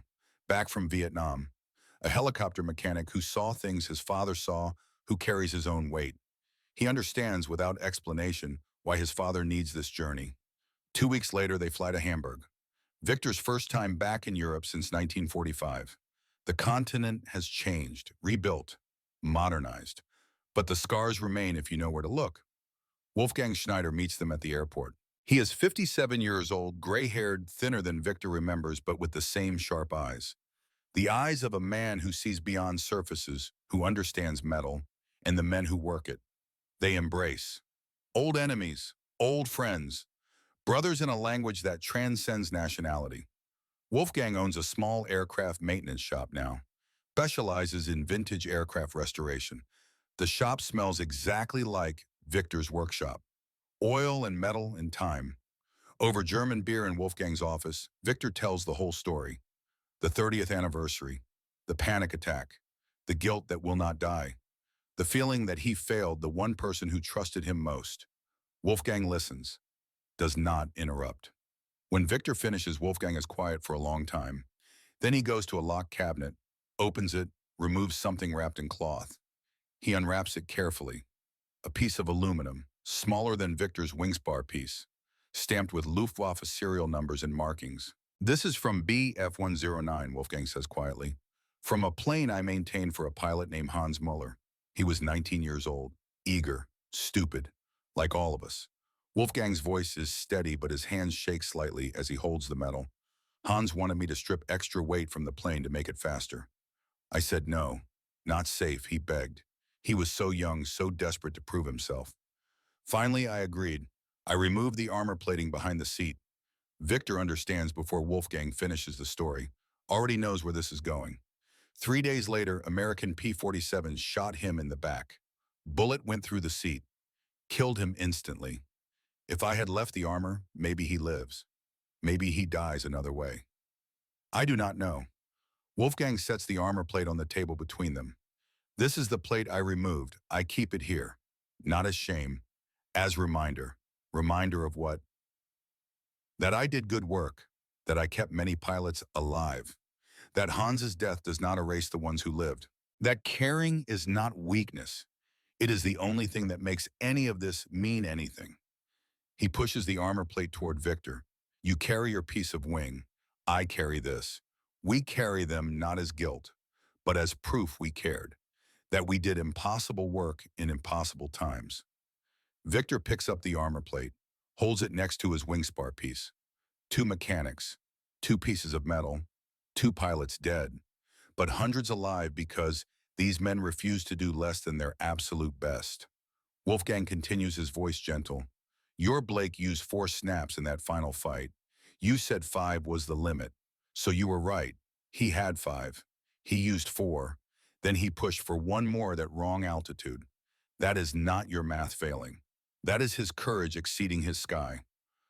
Speaker 1: back from Vietnam. A helicopter mechanic who saw things his father saw, who carries his own weight. He understands without explanation why his father needs this journey. 2 weeks later, they fly to Hamburg. Victor's first time back in Europe since 1945. The continent has changed, rebuilt, modernized. But the scars remain if you know where to look. Wolfgang Schneider meets them at the airport. He is 57 years old, gray-haired, thinner than Victor remembers, but with the same sharp eyes. The eyes of a man who sees beyond surfaces, who understands metal, and the men who work it. They embrace. Old enemies, old friends, brothers in a language that transcends nationality. Wolfgang owns a small aircraft maintenance shop now, specializes in vintage aircraft restoration. The shop smells exactly like Victor's workshop. Oil and metal and time. Over German beer in Wolfgang's office, Victor tells the whole story. The 30th anniversary, the panic attack, the guilt that will not die, the feeling that he failed the one person who trusted him most. Wolfgang listens, does not interrupt. When Victor finishes, Wolfgang is quiet for a long time. Then he goes to a locked cabinet, opens it, removes something wrapped in cloth. He unwraps it carefully. A piece of aluminum, smaller than Victor's wingspar piece, stamped with Luftwaffe serial numbers and markings. This is from Bf-109, Wolfgang says quietly. From a plane I maintained for a pilot named Hans Muller. He was 19 years old, eager, stupid, like all of us. Wolfgang's voice is steady, but his hands shake slightly as he holds the metal. Hans wanted me to strip extra weight from the plane to make it faster. I said no, not safe, he begged. He was so young, so desperate to prove himself. Finally, I agreed. I removed the armor plating behind the seat. Victor understands before Wolfgang finishes the story, already knows where this is going. 3 days later, American P-47s shot him in the back. Bullet went through the seat, killed him instantly. If I had left the armor, maybe he lives. Maybe he dies another way. I do not know. Wolfgang sets the armor plate on the table between them. This is the plate I removed. I keep it here. Not as shame, as reminder. Reminder of what? That I did good work, that I kept many pilots alive, that Hans's death does not erase the ones who lived, that caring is not weakness. It is the only thing that makes any of this mean anything. He pushes the armor plate toward Victor. You carry your piece of wing. I carry this. We carry them not as guilt, but as proof we cared, that we did impossible work in impossible times. Victor picks up the armor plate, holds it next to his wingspar piece. 2 mechanics, 2 pieces of metal, 2 pilots dead, but hundreds alive because these men refused to do less than their absolute best. Wolfgang continues, his voice gentle. Your Blake used 4 snaps in that final fight. You said 5 was the limit. So you were right. He had 5. He used 4. Then he pushed for 1 more at wrong altitude. That is not your math failing. That is his courage exceeding his sky.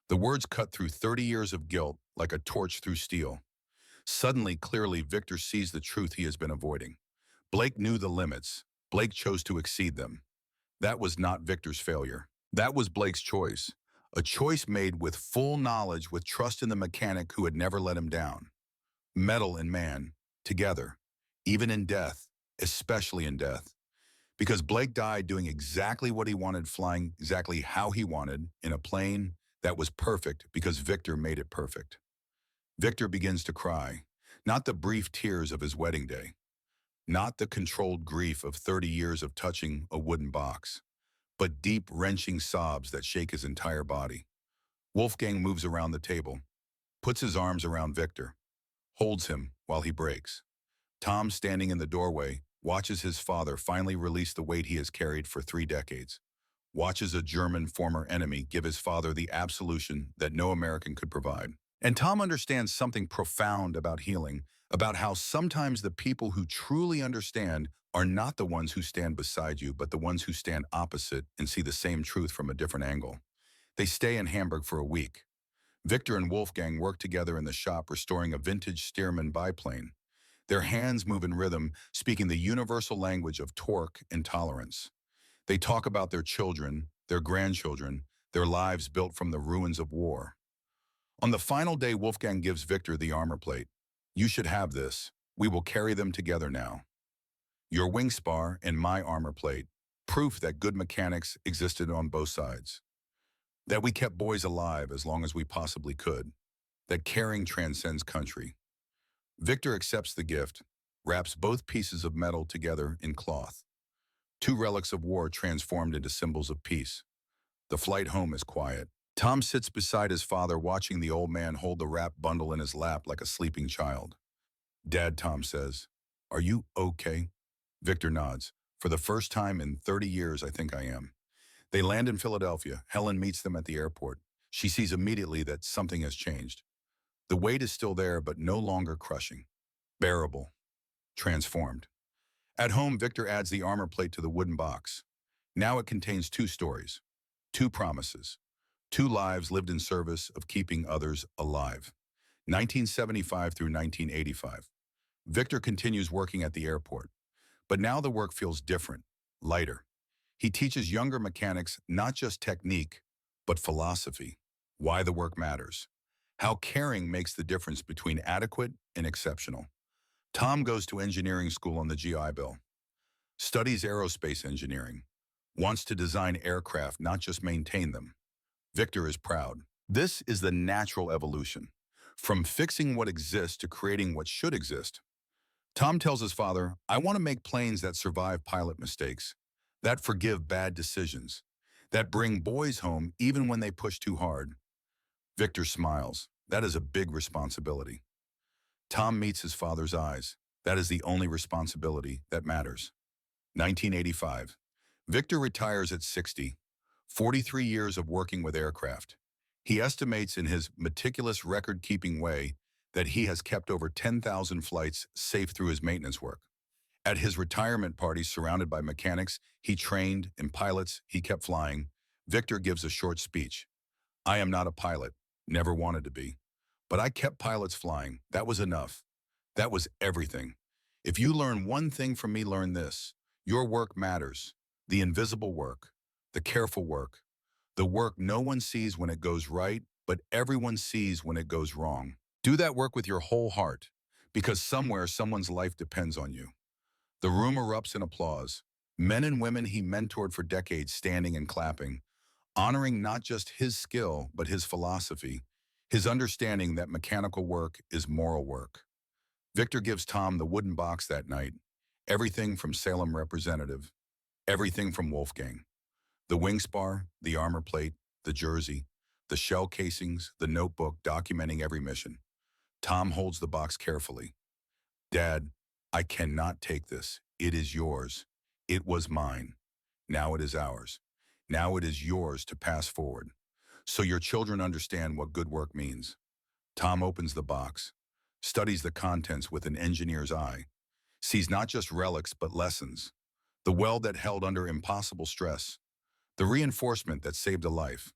Speaker 1: The words cut through 30 years of guilt like a torch through steel. Suddenly, clearly, Victor sees the truth he has been avoiding. Blake knew the limits. Blake chose to exceed them. That was not Victor's failure. That was Blake's choice. A choice made with full knowledge, with trust in the mechanic who had never let him down. Metal and man, together, even in death, especially in death. Because Blake died doing exactly what he wanted, flying exactly how he wanted, in a plane that was perfect because Victor made it perfect. Victor begins to cry, not the brief tears of his wedding day, not the controlled grief of 30 years of touching a wooden box, but deep, wrenching sobs that shake his entire body. Wolfgang moves around the table, puts his arms around Victor. holds him while he breaks. Tom, standing in the doorway, watches his father finally release the weight he has carried for 3 decades. Watches a German former enemy give his father the absolution that no American could provide. And Tom understands something profound about healing, about how sometimes the people who truly understand are not the ones who stand beside you, but the ones who stand opposite and see the same truth from a different angle. They stay in Hamburg for a week. Victor and Wolfgang work together in the shop restoring a vintage Stearman biplane. Their hands move in rhythm, speaking the universal language of torque and tolerance. They talk about their children, their grandchildren, their lives built from the ruins of war. On the final day, Wolfgang gives Victor the armor plate. You should have this. We will carry them together now. Your wing spar and my armor plate, proof that good mechanics existed on both sides. That we kept boys alive as long as we possibly could. That caring transcends country. Victor accepts the gift, wraps both pieces of metal together in cloth. Two relics of war transformed into symbols of peace. The flight home is quiet. Tom sits beside his father watching the old man hold the wrapped bundle in his lap like a sleeping child. Dad, Tom says, are you okay? Victor nods. For the first time in 30 years, I think I am. They land in Philadelphia. Helen meets them at the airport. She sees immediately that something has changed. The weight is still there, but no longer crushing. Bearable. Transformed. At home, Victor adds the armor plate to the wooden box. Now it contains 2 stories, 2 promises, 2 lives lived in service of keeping others alive. 1975 through 1985. Victor continues working at the airport. But now the work feels different, lighter. He teaches younger mechanics not just technique, but philosophy, why the work matters, how caring makes the difference between adequate and exceptional. Tom goes to engineering school on the GI Bill, studies aerospace engineering, wants to design aircraft, not just maintain them. Victor is proud. This is the natural evolution, from fixing what exists to creating what should exist. Tom tells his father, I want to make planes that survive pilot mistakes, that forgive bad decisions, that bring boys home even when they push too hard. Victor smiles. That is a big responsibility. Tom meets his father's eyes. That is the only responsibility that matters. 1985. Victor retires at 60, 43 years of working with aircraft. He estimates in his meticulous record-keeping way that he has kept over 10,000 flights safe through his maintenance work. At his retirement party, surrounded by mechanics he trained and pilots he kept flying, Victor gives a short speech. I am not a pilot, never wanted to be. But I kept pilots flying. That was enough. That was everything. If you learn one thing from me, learn this. Your work matters. The invisible work, the careful work, the work no one sees when it goes right, but everyone sees when it goes wrong. Do that work with your whole heart, because somewhere someone's life depends on you. The room erupts in applause. Men and women he mentored for decades standing and clapping, honoring not just his skill, but his philosophy, his understanding that mechanical work is moral work. Victor gives Tom the wooden box that night, everything from Salem representative, everything from Wolfgang. The wing spar, the armor plate, the jersey, the shell casings, the notebook documenting every mission. Tom holds the box carefully. Dad, I cannot take this. It is yours. It was mine. Now it is ours. Now it is yours to pass forward, so your children understand what good work means. Tom opens the box, studies the contents with an engineer's eye, sees not just relics but lessons, the weld that held under impossible stress, the reinforcement that saved a life,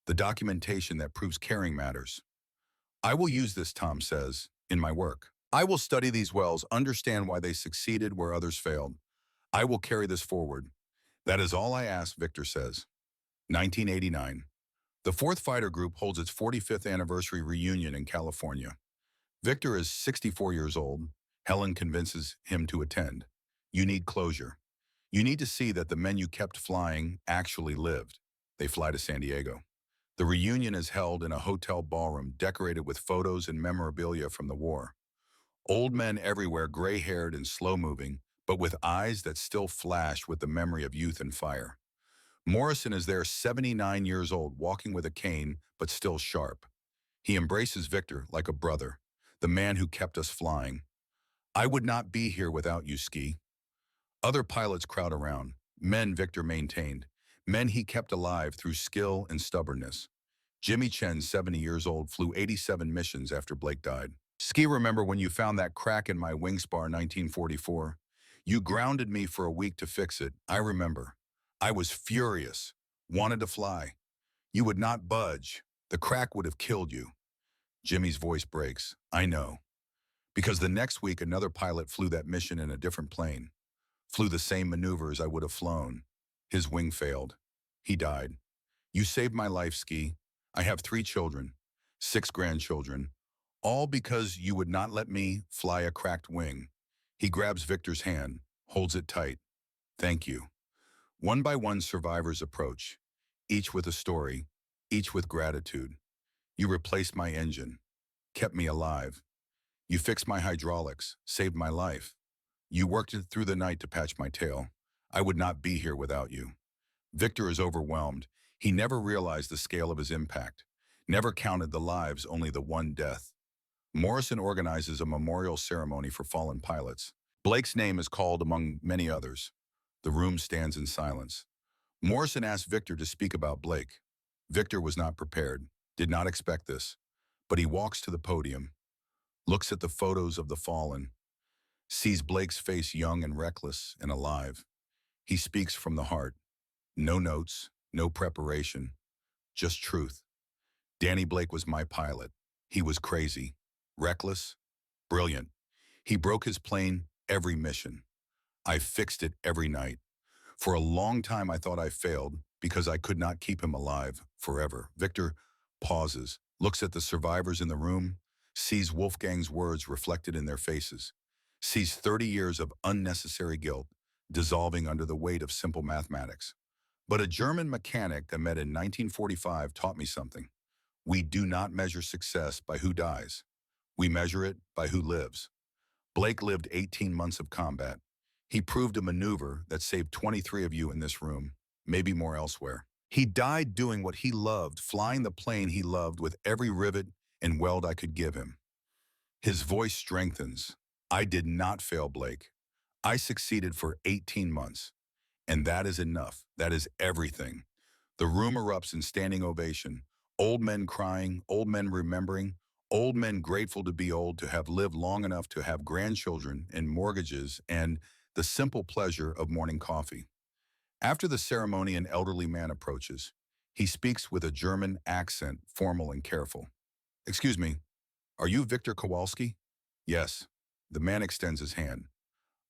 Speaker 1: the documentation that proves caring matters. I will use this, Tom says, in my work. I will study these wells, understand why they succeeded where others failed. I will carry this forward. That is all I ask, Victor says. 1989. The 4th Fighter Group holds its 45th anniversary reunion in California. Victor is 64 years old. Helen convinces him to attend. You need closure. You need to see that the men you kept flying actually lived. They fly to San Diego. The reunion is held in a hotel ballroom decorated with photos and memorabilia from the war. Old men everywhere, gray-haired and slow-moving, but with eyes that still flash with the memory of youth and fire. Morrison is there, 79 years old, walking with a cane, but still sharp. He embraces Victor like a brother. the man who kept us flying. I would not be here without you, Ski. Other pilots crowd around, men Victor maintained, men he kept alive through skill and stubbornness. Jimmy Chen, 70 years old, flew 87 missions after Blake died. Ski, remember when you found that crack in my wing spar in 1944? You grounded me for a week to fix it. I remember. I was furious, wanted to fly. You would not budge. The crack would have killed you. Jimmy's voice breaks. I know. Because the next week, another pilot flew that mission in a different plane, flew the same maneuvers I would have flown. His wing failed. He died. You saved my life, Ski. I have 3 children, 6 grandchildren, all because you would not let me fly a cracked wing. He grabs Victor's hand, holds it tight. Thank you. One by one, survivors approach, each with a story, each with gratitude. You replaced my engine, kept me alive. You fixed my hydraulics, saved my life. You worked it through the night to patch my tail. I would not be here without you. Victor is overwhelmed. He never realized the scale of his impact, never counted the lives, only the one death. Morrison organizes a memorial ceremony for fallen pilots. Blake's name is called among many others. The room stands in silence. Morrison asks Victor to speak about Blake. Victor was not prepared, did not expect this, but he walks to the podium, looks at the photos of the fallen, sees Blake's face young and reckless and alive. He speaks from the heart. No notes, no preparation, just truth. Danny Blake was my pilot. He was crazy, reckless, brilliant. He broke his plane every mission. I fixed it every night. For a long time I thought I failed because I could not keep him alive forever. Victor pauses, looks at the survivors in the room, sees Wolfgang's words reflected in their faces, sees 30 years of unnecessary guilt dissolving under the weight of simple mathematics. But a German mechanic I met in 1945 taught me something. We do not measure success by who dies. We measure it by who lives. Blake lived 18 months of combat. He proved a maneuver that saved 23 of you in this room, maybe more elsewhere. He died doing what he loved, flying the plane he loved with every rivet and weld I could give him. His voice strengthens. I did not fail, Blake. I succeeded for 18 months. And that is enough. That is everything. The room erupts in standing ovation. Old men crying, old men remembering, old men grateful to be old, to have lived long enough to have grandchildren and mortgages and the simple pleasure of morning coffee. After the ceremony, an elderly man approaches. He speaks with a German accent, formal and careful. Excuse me, are you Victor Kowalski? Yes. The man extends his hand.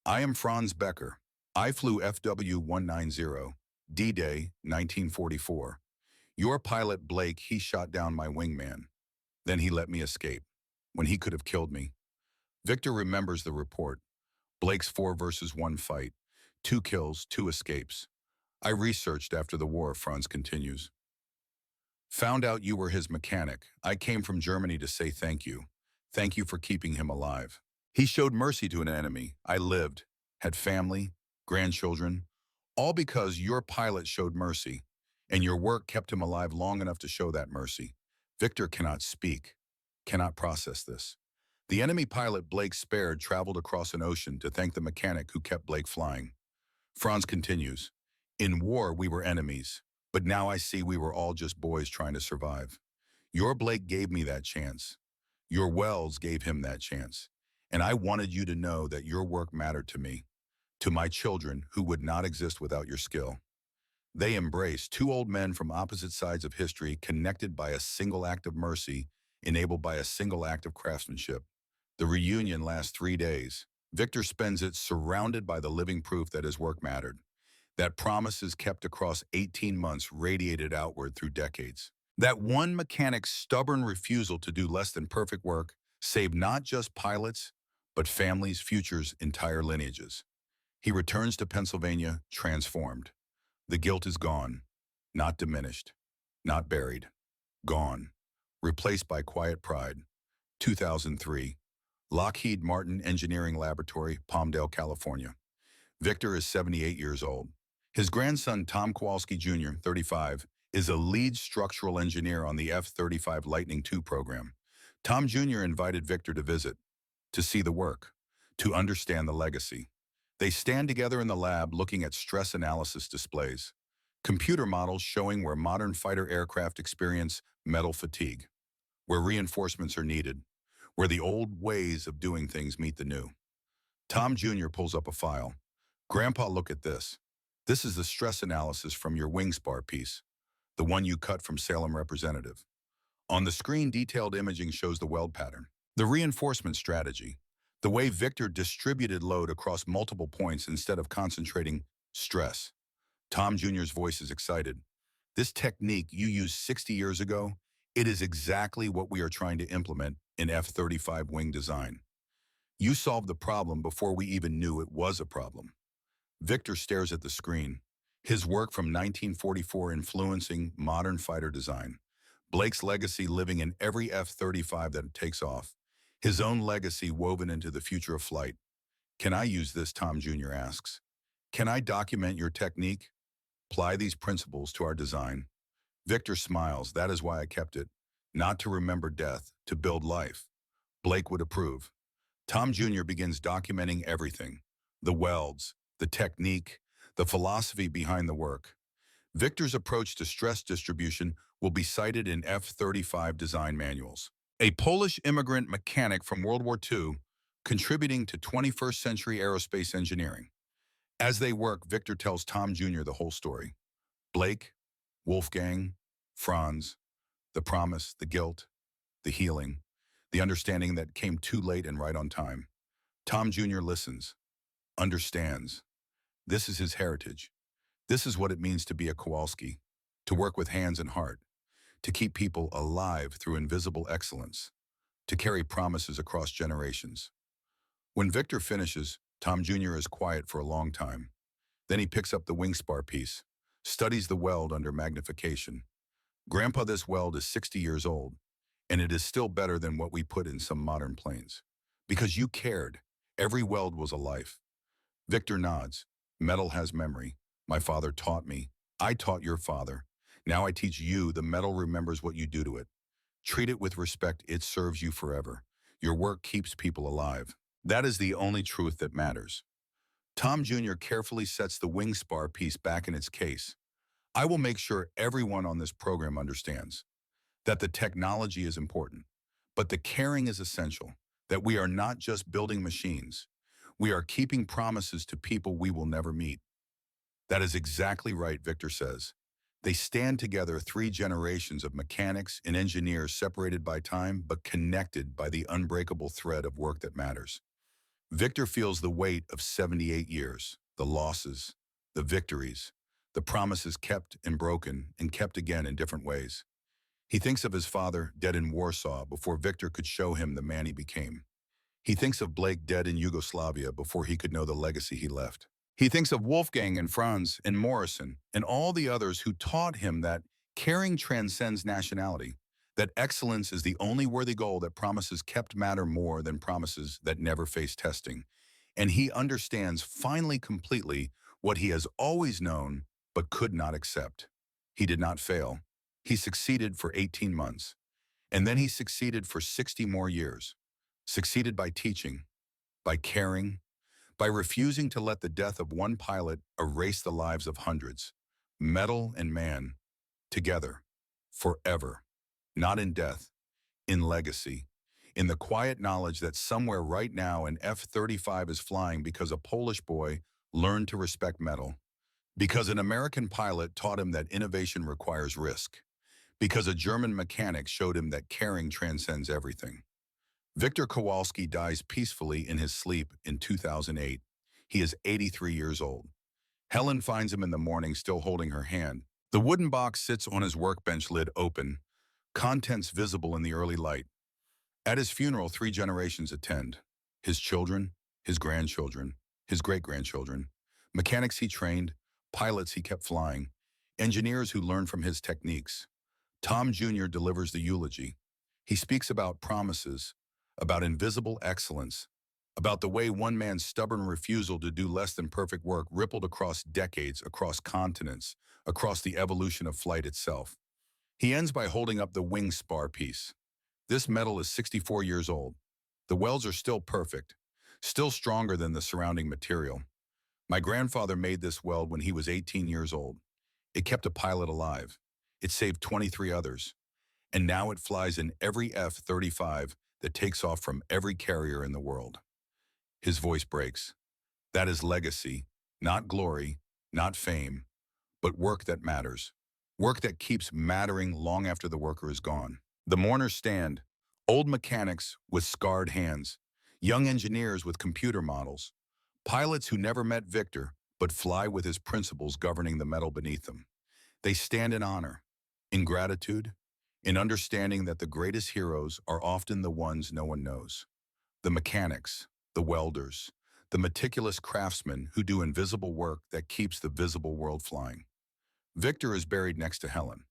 Speaker 1: I am Franz Becker. I flew FW-190, D-Day, 1944. Your pilot Blake, he shot down my wingman. Then he let me escape, when he could have killed me. Victor remembers the report. Blake's 4 versus 1 fight. 2 kills, 2 escapes. I researched after the war, Franz continues. Found out you were his mechanic. I came from Germany to say thank you. Thank you for keeping him alive. He showed mercy to an enemy. I lived, had family, grandchildren, all because your pilot showed mercy, and your work kept him alive long enough to show that mercy. Victor cannot speak, cannot process this. The enemy pilot Blake spared traveled across an ocean to thank the mechanic who kept Blake flying. Franz continues, in war we were enemies, but now I see we were all just boys trying to survive. Your Blake gave me that chance. Your Wells gave him that chance. And I wanted you to know that your work mattered to me, to my children who would not exist without your skill. They embraced 2 old men from opposite sides of history, connected by a single act of mercy, enabled by a single act of craftsmanship. The reunion lasts 3 days. Victor spends it surrounded by the living proof that his work mattered, that promises kept across 18 months radiated outward through decades. That one mechanic's stubborn refusal to do less than perfect work saved not just pilots, but families, futures, entire lineages. He returns to Pennsylvania transformed. The guilt is gone, not diminished, not buried, gone, replaced by quiet pride. 2003, Lockheed Martin Engineering Laboratory, Palmdale, California. Victor is 78 years old. His grandson, Tom Kowalski Jr., 35, is a lead structural engineer on the F-35 Lightning II program. Tom Jr. invited Victor to visit, to see the work, to understand the legacy. They stand together in the lab looking at stress analysis displays, computer models showing where modern fighter aircraft experience metal fatigue, where reinforcements are needed, where the old ways of doing things meet the new. Tom Jr. pulls up a file. Grandpa, look at this. This is the stress analysis from your wing spar piece, the one you cut from Salem Representative. On the screen, detailed imaging shows the weld pattern, the reinforcement strategy, the way Victor distributed load across multiple points instead of concentrating stress. Tom Jr.'s voice is excited. This technique you used 60 years ago, it is exactly what we are trying to implement in F-35 wing design. You solved the problem before we even knew it was a problem. Victor stares at the screen, his work from 1944 influencing modern fighter design. Blake's legacy living in every F-35 that takes off. His own legacy woven into the future of flight. Can I use this, Tom Jr. asks. Can I document your technique? Apply these principles to our design? Victor smiles. That is why I kept it. Not to remember death, to build life. Blake would approve. Tom Jr. begins documenting everything. The welds, the technique, the philosophy behind the work. Victor's approach to stress distribution will be cited in F-35 design manuals. A Polish immigrant mechanic from World War II, contributing to 21st century aerospace engineering. As they work, Victor tells Tom Jr. the whole story. Blake, Wolfgang, Franz, the promise, the guilt, the healing, the understanding that came too late and right on time. Tom Jr. listens, understands. This is his heritage. This is what it means to be a Kowalski, to work with hands and heart, to keep people alive through invisible excellence, to carry promises across generations. When Victor finishes, Tom Jr. is quiet for a long time. Then he picks up the wing spar piece, studies the weld under magnification. Grandpa, this weld is 60 years old, and it is still better than what we put in some modern planes. Because you cared. Every weld was a life. Victor nods. Metal has memory. My father taught me. I taught your father. Now I teach you. The metal remembers what you do to it. Treat it with respect. It serves you forever. Your work keeps people alive. That is the only truth that matters. Tom Jr. carefully sets the wing spar piece back in its case. I will make sure everyone on this program understands that the technology is important, but the caring is essential, that we are not just building machines. We are keeping promises to people we will never meet. That is exactly right, Victor says. They stand together, 3 generations of mechanics and engineers separated by time, but connected by the unbreakable thread of work that matters. Victor feels the weight of 78 years, the losses, the victories, the promises kept and broken and kept again in different ways. He thinks of his father dead in Warsaw before Victor could show him the man he became. He thinks of Blake dead in Yugoslavia before he could know the legacy he left. He thinks of Wolfgang and Franz and Morrison and all the others who taught him that caring transcends nationality, that excellence is the only worthy goal, that promises kept matter more than promises that never face testing. And he understands finally completely what he has always known but could not accept. He did not fail. He succeeded for 18 months. And then he succeeded for 60 more years. Succeeded by teaching, by caring, by refusing to let the death of one pilot erase the lives of hundreds. Metal and man, together, forever. Not in death, in legacy, in the quiet knowledge that somewhere right now an F-35 is flying because a Polish boy learned to respect metal, because an American pilot taught him that innovation requires risk, because a German mechanic showed him that caring transcends everything. Victor Kowalski dies peacefully in his sleep in 2008. He is 83 years old. Helen finds him in the morning still holding her hand. The wooden box sits on his workbench, lid open, contents visible in the early light. At his funeral, 3 generations attend. His children, his grandchildren, his great-grandchildren, mechanics he trained, pilots he kept flying, engineers who learned from his techniques. Tom Jr. delivers the eulogy. He speaks about promises, about invisible excellence, about the way one man's stubborn refusal to do less than perfect work rippled across decades, across continents, across the evolution of flight itself. He ends by holding up the wing spar piece. This metal is 64 years old. The welds are still perfect, still stronger than the surrounding material. My grandfather made this weld when he was 18 years old. It kept a pilot alive. It saved 23 others. And now it flies in every F-35 that takes off from every carrier in the world. His voice breaks. That is legacy, not glory, not fame, but work that matters. Work that keeps mattering long after the worker is gone. The mourners stand, old mechanics with scarred hands, young engineers with computer models, pilots who never met Victor but fly with his principles governing the metal beneath them. They stand in honor, in gratitude, in understanding that the greatest heroes are often the ones no one knows. The mechanics, the welders, the meticulous craftsmen who do invisible work that keeps the visible world flying. Victor is buried next to Helen.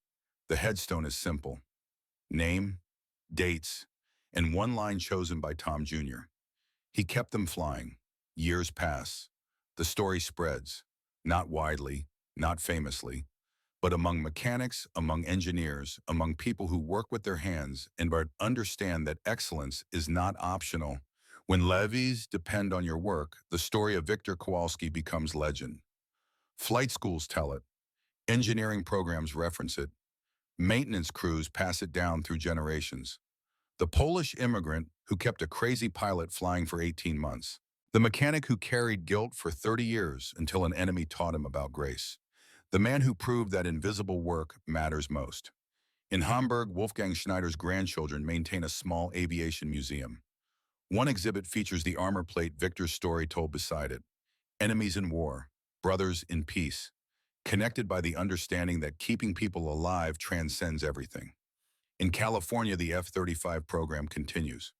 Speaker 1: The headstone is simple. Name, dates, and one line chosen by Tom Jr. He kept them flying. Years pass. The story spreads, not widely, not famously, but among mechanics, among engineers, among people who work with their hands and understand that excellence is not optional. When levees depend on your work, the story of Victor Kowalski becomes legend. Flight schools tell it. Engineering programs reference it. Maintenance crews pass it down through generations. The Polish immigrant who kept a crazy pilot flying for 18 months. The mechanic who carried guilt for 30 years until an enemy taught him about grace. The man who proved that invisible work matters most. In Hamburg, Wolfgang Schneider's grandchildren maintain a small aviation museum. One exhibit features the armor plate Victor's story told beside it. Enemies in war, brothers in peace, connected by the understanding that keeping people alive transcends everything. In California, the F-35 program continues.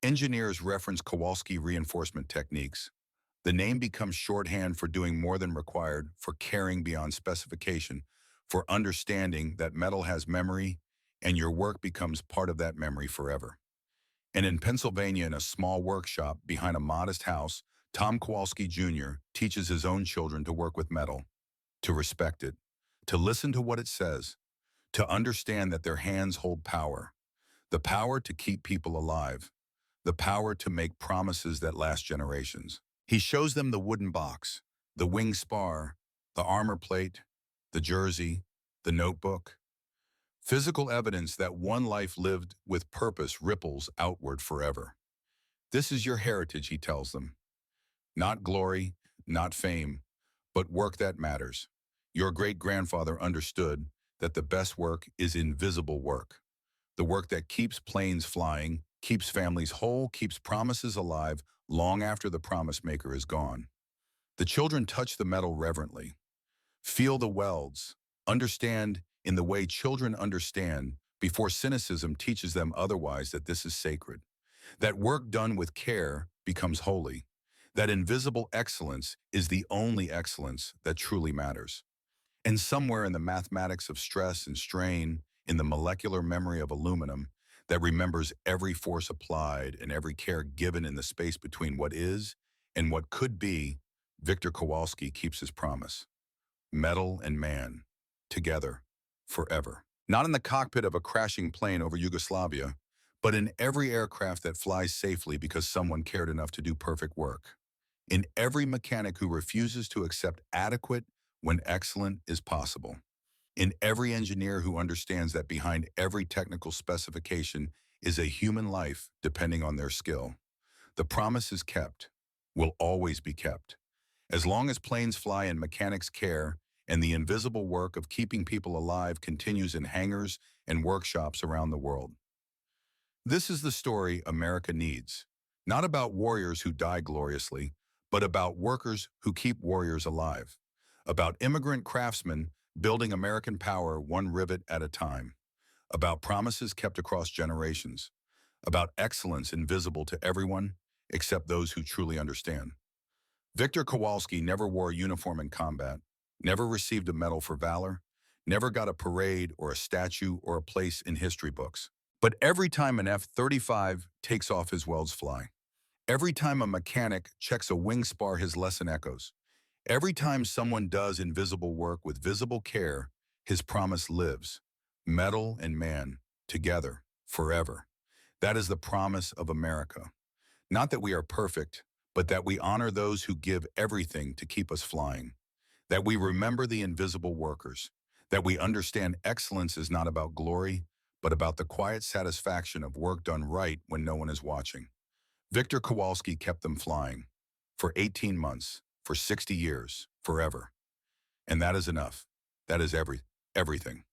Speaker 1: Engineers reference Kowalski reinforcement techniques. The name becomes shorthand for doing more than required, for caring beyond specification, for understanding that metal has memory, and your work becomes part of that memory forever. And in Pennsylvania, in a small workshop behind a modest house, Tom Kowalski Jr. teaches his own children to work with metal, to respect it, to listen to what it says, to understand that their hands hold power, the power to keep people alive, the power to make promises that last generations. He shows them the wooden box, the wing spar, the armor plate, the jersey, the notebook. Physical evidence that one life lived with purpose ripples outward forever. This is your heritage, he tells them. Not glory, not fame, but work that matters. Your great-grandfather understood that the best work is invisible work. The work that keeps planes flying, keeps families whole, keeps promises alive long after the promise maker is gone. The children touch the metal reverently, feel the welds, understand in the way children understand before cynicism teaches them otherwise that this is sacred, that work done with care becomes holy, that invisible excellence is the only excellence that truly matters. And somewhere in the mathematics of stress and strain, in the molecular memory of aluminum that remembers every force applied and every care given in the space between what is and what could be, Victor Kowalski keeps his promise. Metal and man, together, forever. Not in the cockpit of a crashing plane over Yugoslavia, but in every aircraft that flies safely because someone cared enough to do perfect work. In every mechanic who refuses to accept adequate when excellent is possible. In every engineer who understands that behind every technical specification is a human life depending on their skill. The promise is kept, will always be kept. As long as planes fly and mechanics care, and the invisible work of keeping people alive continues in hangars and workshops around the world. This is the story America needs. Not about warriors who die gloriously, but about workers who keep warriors alive. About immigrant craftsmen building American power one rivet at a time. About promises kept across generations. About excellence invisible to everyone except those who truly understand. Victor Kowalski never wore a uniform in combat, never received a medal for valor, never got a parade or a statue or a place in history books. But every time an F-35 takes off, his welds fly. Every time a mechanic checks a wing spar, his lesson echoes. Every time someone does invisible work with visible care, his promise lives. Metal and man, together, forever. That is the promise of America. Not that we are perfect, but that we honor those who give everything to keep us flying. That we remember the invisible workers. That we understand excellence is not about glory, but about the quiet satisfaction of work done right when no one is watching. Victor Kowalski kept them flying. For 18 months, for 60 years, forever. And that is enough. That is everything.